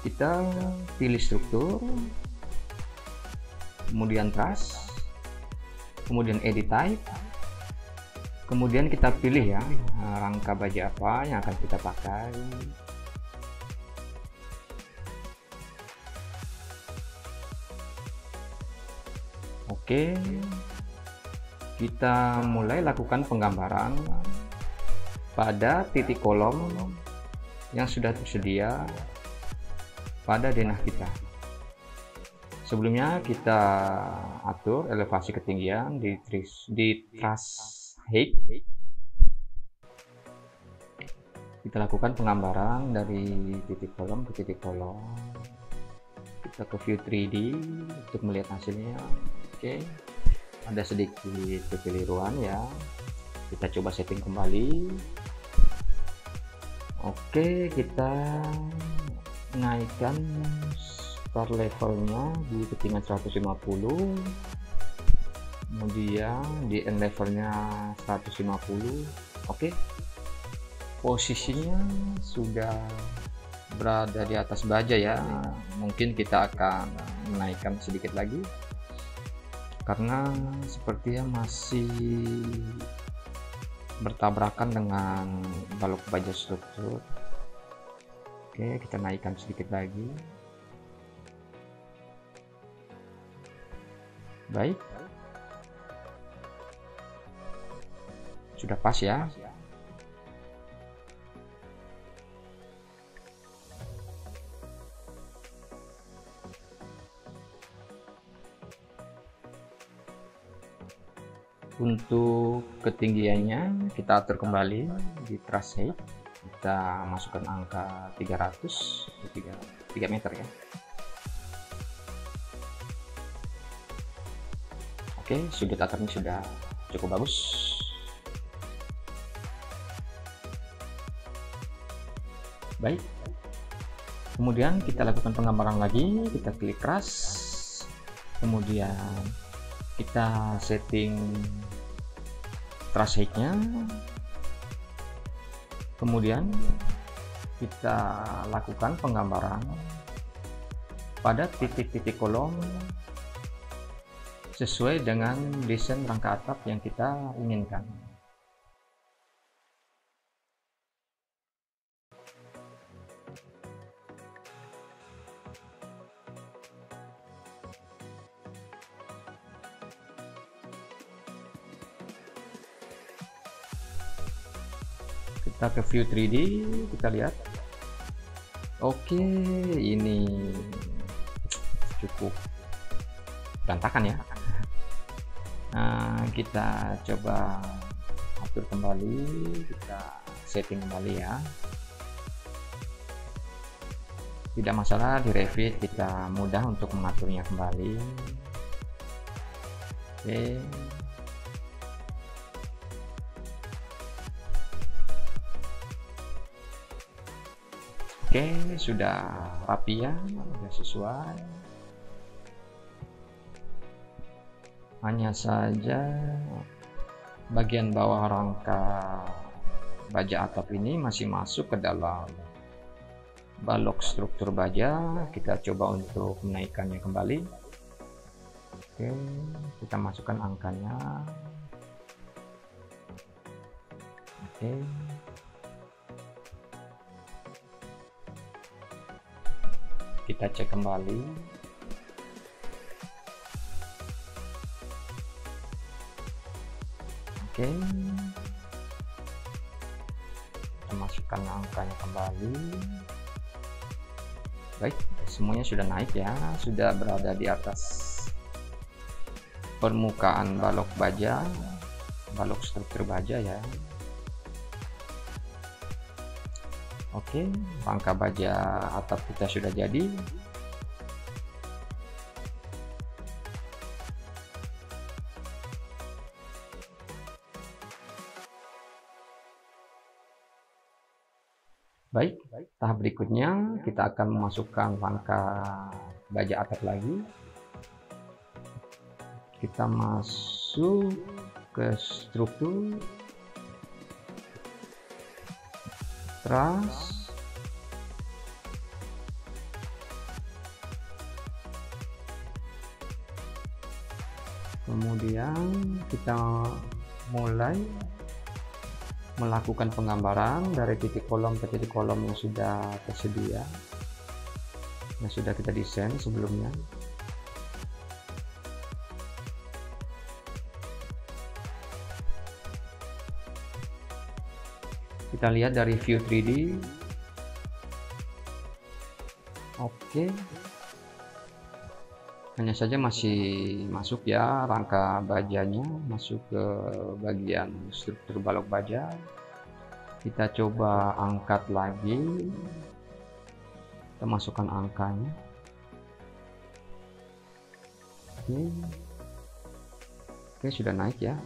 Speaker 1: Kita pilih struktur, kemudian truss, kemudian edit type, kemudian kita pilih ya rangka baja apa yang akan kita pakai. Oke, kita mulai lakukan penggambaran pada titik kolom yang sudah tersedia pada denah kita. Sebelumnya kita atur elevasi ketinggian di truss height. Kita lakukan penggambaran dari titik kolom ke titik kolom. Kita ke view 3D untuk melihat hasilnya. Oke. Ada sedikit kekeliruan ya, kita coba setting kembali. Oke, kita naikkan start levelnya di ketinggian 150, kemudian di end levelnya 150. Oke, posisinya sudah berada di atas baja ya. Mungkin kita akan menaikkan sedikit lagi karena sepertinya masih bertabrakan dengan balok baja struktur. Oke, kita naikkan sedikit lagi. Baik, sudah pas ya. Untuk ketinggiannya kita atur kembali di truss height, kita masukkan angka 300 3 meter ya. Oke, sudut atapnya sudah cukup bagus. Baik, kemudian kita lakukan penggambaran lagi. Kita klik truss, kemudian kita setting truss height-nya, kemudian kita lakukan penggambaran pada titik-titik kolom sesuai dengan desain rangka atap yang kita inginkan. Kita ke view 3D, kita lihat. Oke, ini cukup berantakan ya. Nah, kita coba atur kembali, kita setting kembali ya. Tidak masalah, di Revit kita mudah untuk mengaturnya kembali. Oke. Oke, sudah rapi ya, sudah sesuai. Hanya saja bagian bawah rangka baja atap ini masih masuk ke dalam balok struktur baja. Kita coba untuk menaikkannya kembali. Oke, kita masukkan angkanya. Oke, kita cek kembali. Oke, kita masukkan angkanya kembali. Baik, semuanya sudah naik ya, sudah berada di atas permukaan balok baja, balok struktur baja ya. Oke, rangka baja atap kita sudah jadi. Baik, tahap berikutnya kita akan memasukkan rangka baja atap lagi. Kita masuk ke struktur, truss, kemudian kita mulai melakukan penggambaran dari titik kolom ke titik kolom yang sudah tersedia, yang sudah kita desain sebelumnya. Kita lihat dari view 3D. Oke, hanya saja masih masuk ya, rangka bajanya masuk ke bagian struktur balok baja. Kita coba angkat lagi, kita masukkan angkanya. Oke, sudah naik ya,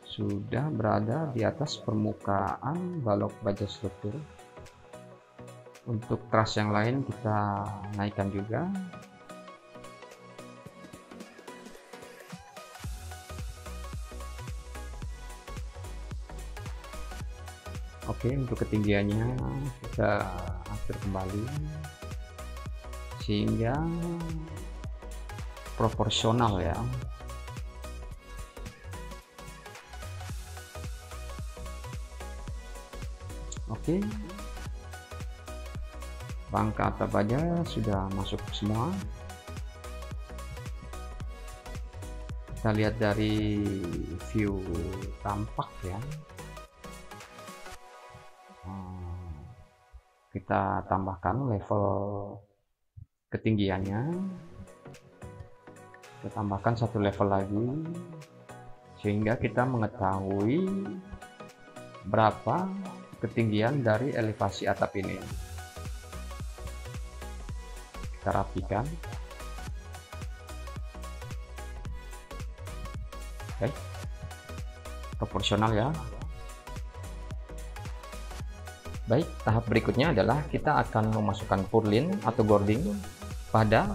Speaker 1: sudah berada di atas permukaan balok baja struktur. Untuk truss yang lain kita naikkan juga. Oke, untuk ketinggiannya kita atur kembali sehingga proporsional ya. Oke, rangka atap baja sudah masuk semua. Kita lihat dari view tampak ya. Kita tambahkan level ketinggiannya, kita tambahkan satu level lagi sehingga kita mengetahui berapa ketinggian dari elevasi atap ini. Kita rapikan. Oke, proporsional ya. Baik, tahap berikutnya adalah kita akan memasukkan purlin atau gording pada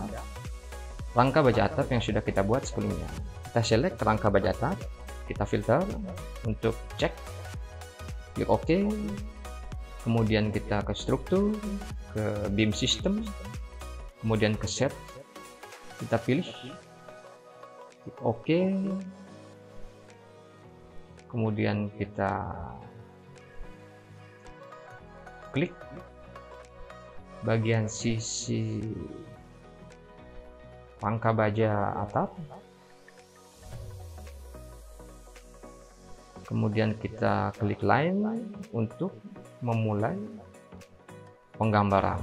Speaker 1: rangka baja atap yang sudah kita buat sebelumnya. Kita select rangka baja atap, kita filter untuk cek, klik OK, kemudian kita ke struktur, ke beam system, kemudian ke set, kita pilih, klik OK, kemudian kita klik bagian sisi rangka baja atap, kemudian kita klik line untuk memulai penggambaran.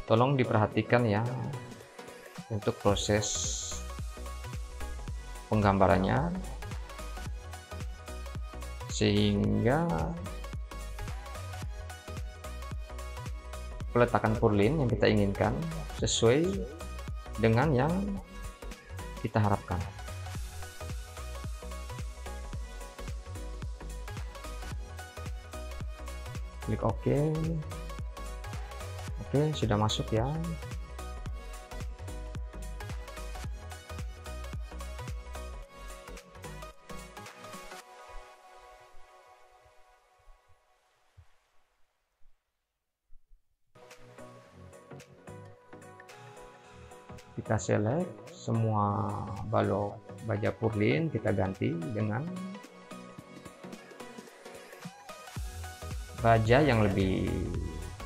Speaker 1: Tolong diperhatikan ya untuk proses penggambarannya, sehingga peletakan purlin yang kita inginkan sesuai dengan yang kita harapkan. Klik OK. Oke, sudah masuk ya. Kita select semua balok baja purlin, kita ganti dengan baja yang lebih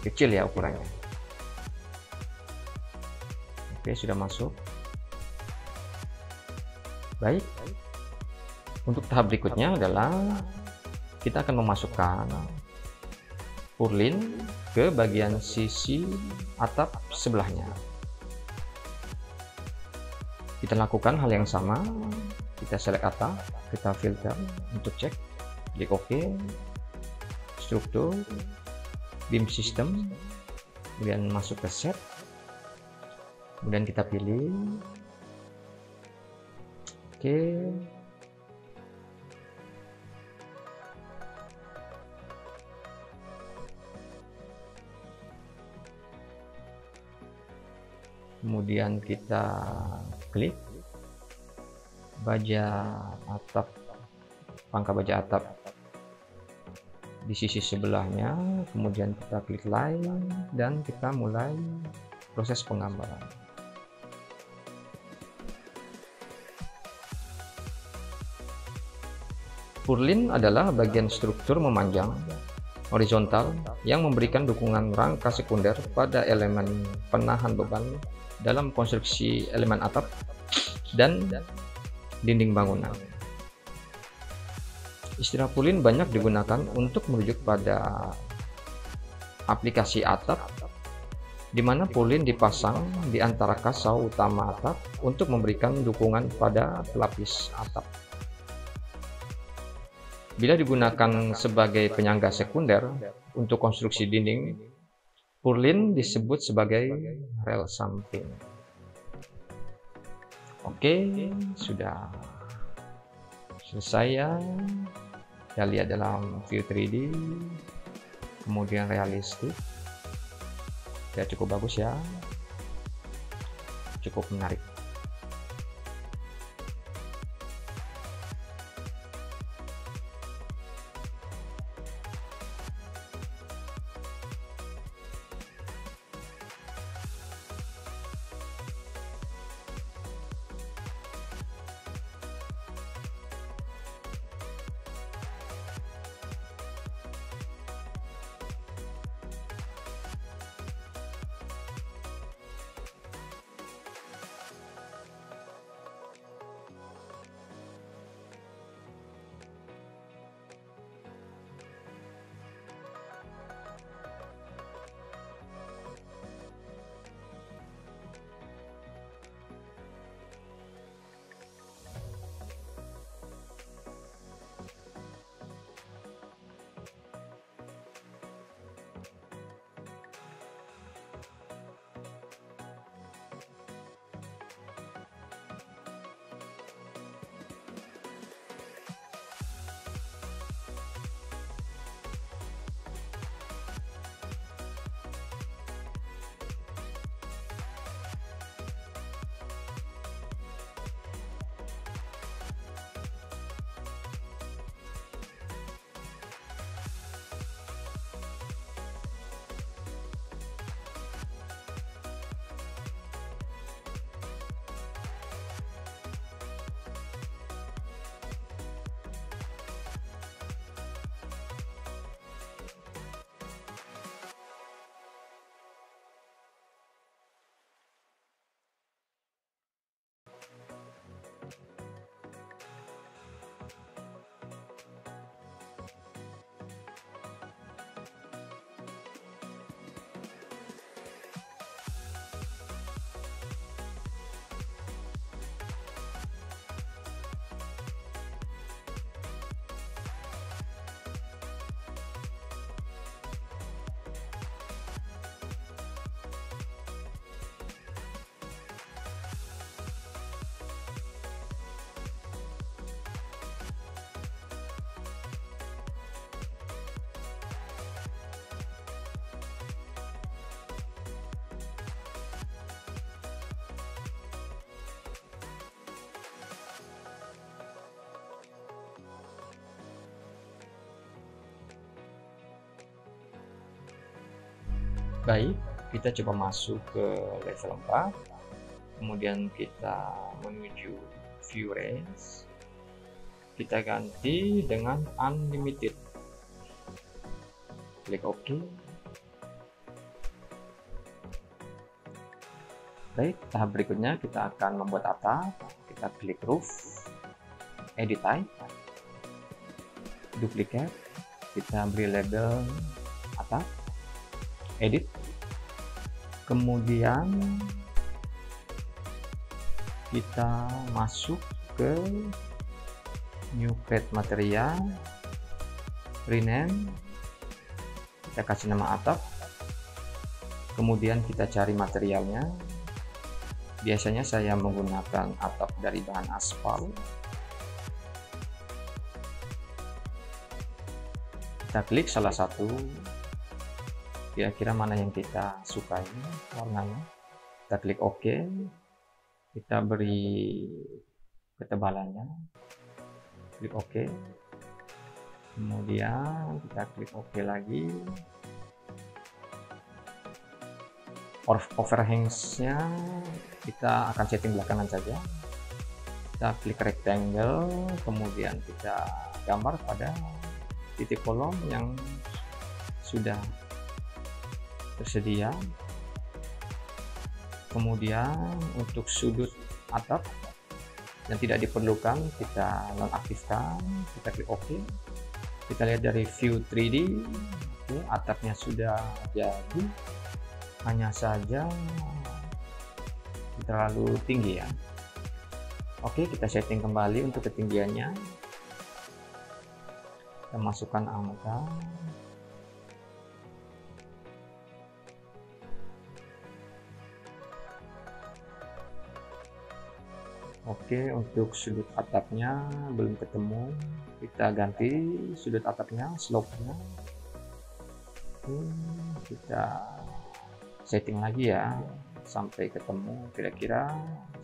Speaker 1: kecil ya ukurannya. Oke, sudah masuk. Baik, untuk tahap berikutnya adalah kita akan memasukkan purlin ke bagian sisi atap sebelahnya. Kita lakukan hal yang sama, kita select atap, kita filter untuk cek, klik OK, struktur, beam system, kemudian masuk ke set, kemudian kita pilih OK. Kemudian kita klik baja atap, pangkal baja atap di sisi sebelahnya, kemudian kita klik line dan kita mulai proses penggambaran. Purlin adalah bagian struktur memanjang horizontal yang memberikan dukungan rangka sekunder pada elemen penahan beban dalam konstruksi elemen atap dan dinding bangunan. Istilah purlin banyak digunakan untuk merujuk pada aplikasi atap, di mana purlin dipasang di antara kasau utama atap untuk memberikan dukungan pada pelapis atap. Bila digunakan sebagai penyangga sekunder untuk konstruksi dinding, purlin disebut sebagai rel samping. Oke, sudah selesai ya. Kita lihat dalam view 3D, kemudian realistik. Ya, cukup bagus ya, cukup menarik. Baik, kita coba masuk ke level 4, kemudian kita menuju view range, kita ganti dengan unlimited, klik OK. Baik, tahap berikutnya kita akan membuat atap, kita klik roof, edit type, duplicate, kita beri label atap, edit, kemudian kita masuk ke new create material, rename, kita kasih nama atap, kemudian kita cari materialnya. Biasanya saya menggunakan atap dari bahan aspal. Kita klik salah satu, kira-kira mana yang kita sukai warnanya, kita klik OK, kita beri ketebalannya, klik OK, kemudian kita klik OK lagi, overhangs-nya kita akan setting belakangan saja, kita klik rectangle, kemudian kita gambar pada titik kolom yang sudah tersedia. Kemudian untuk sudut atap yang tidak diperlukan kita nonaktifkan, kita klik OK. Kita lihat dari view 3D, oke, atapnya sudah jadi, hanya saja terlalu tinggi ya. Oke, kita setting kembali untuk ketinggiannya, kita masukkan angka. Oke, untuk sudut atapnya belum ketemu, kita ganti sudut atapnya, slope-nya. Kita setting lagi ya sampai ketemu kira-kira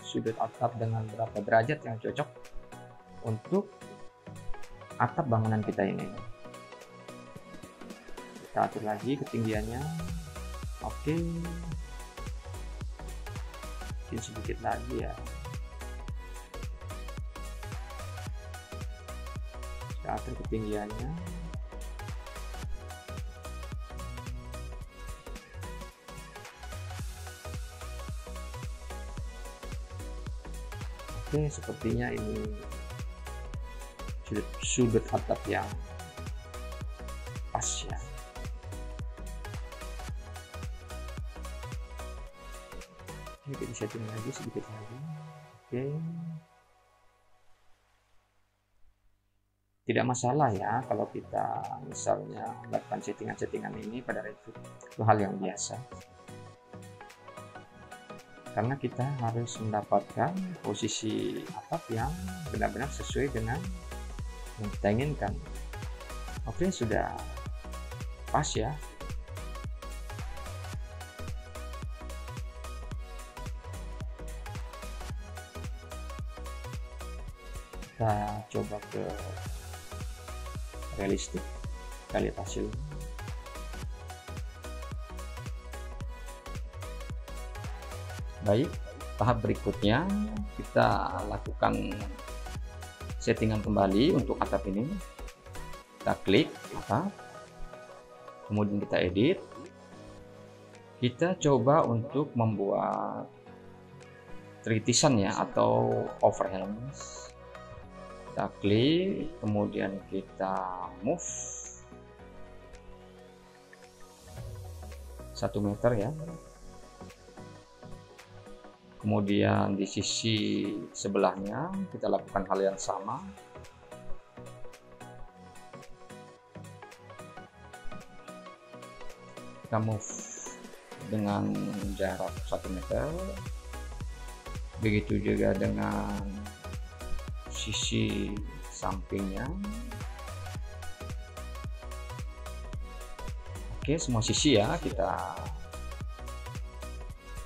Speaker 1: sudut atap dengan berapa derajat yang cocok untuk atap bangunan kita ini. Kita atur lagi ketinggiannya. Oke, mungkin sedikit lagi ya. Kita atur ketinggiannya. Oke, sepertinya ini sudut atap yang pas ya. Oke, kita setting lagi sedikit lagi. Oke, tidak masalah ya kalau kita misalnya melakukan settingan-settingan ini pada Revit, itu hal yang biasa, karena kita harus mendapatkan posisi atap yang benar-benar sesuai dengan yang kita inginkan. Oke, sudah pas ya. Kita coba ke realistik, kita lihat hasilnya. Baik, tahap berikutnya kita lakukan settingan kembali untuk atap ini. Kita klik atap, kemudian kita edit, kita coba untuk membuat tritisan ya atau overhangs. Kita klik, kemudian kita move 1 meter ya. Kemudian di sisi sebelahnya kita lakukan hal yang sama. Kita move dengan jarak 1 meter. Begitu juga dengan sisi sampingnya. Oke, semua sisi ya kita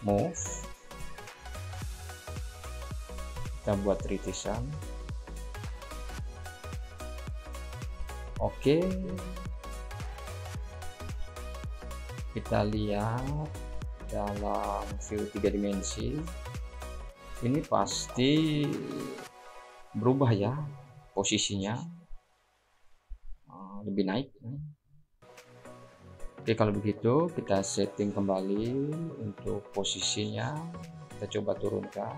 Speaker 1: move. Kita buat tritisan. Oke, Kita lihat dalam view 3 dimensi, ini pasti berubah ya posisinya, lebih naik. Oke, kalau begitu kita setting kembali untuk posisinya, kita coba turunkan.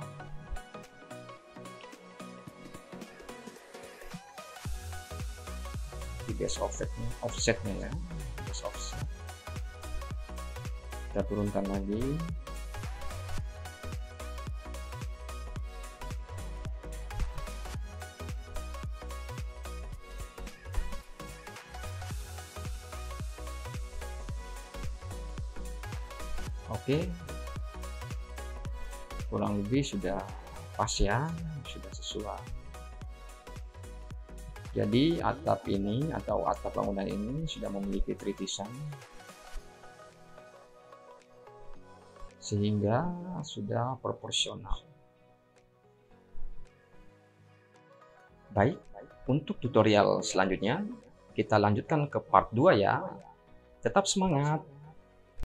Speaker 1: Di base offsetnya ya, base offset. Kita turunkan lagi. Oke, kurang lebih sudah pas ya, sudah sesuai. Jadi atap ini atau atap bangunan ini sudah memiliki tritisan, sehingga sudah proporsional. Baik, untuk tutorial selanjutnya kita lanjutkan ke part 2 ya. Tetap semangat!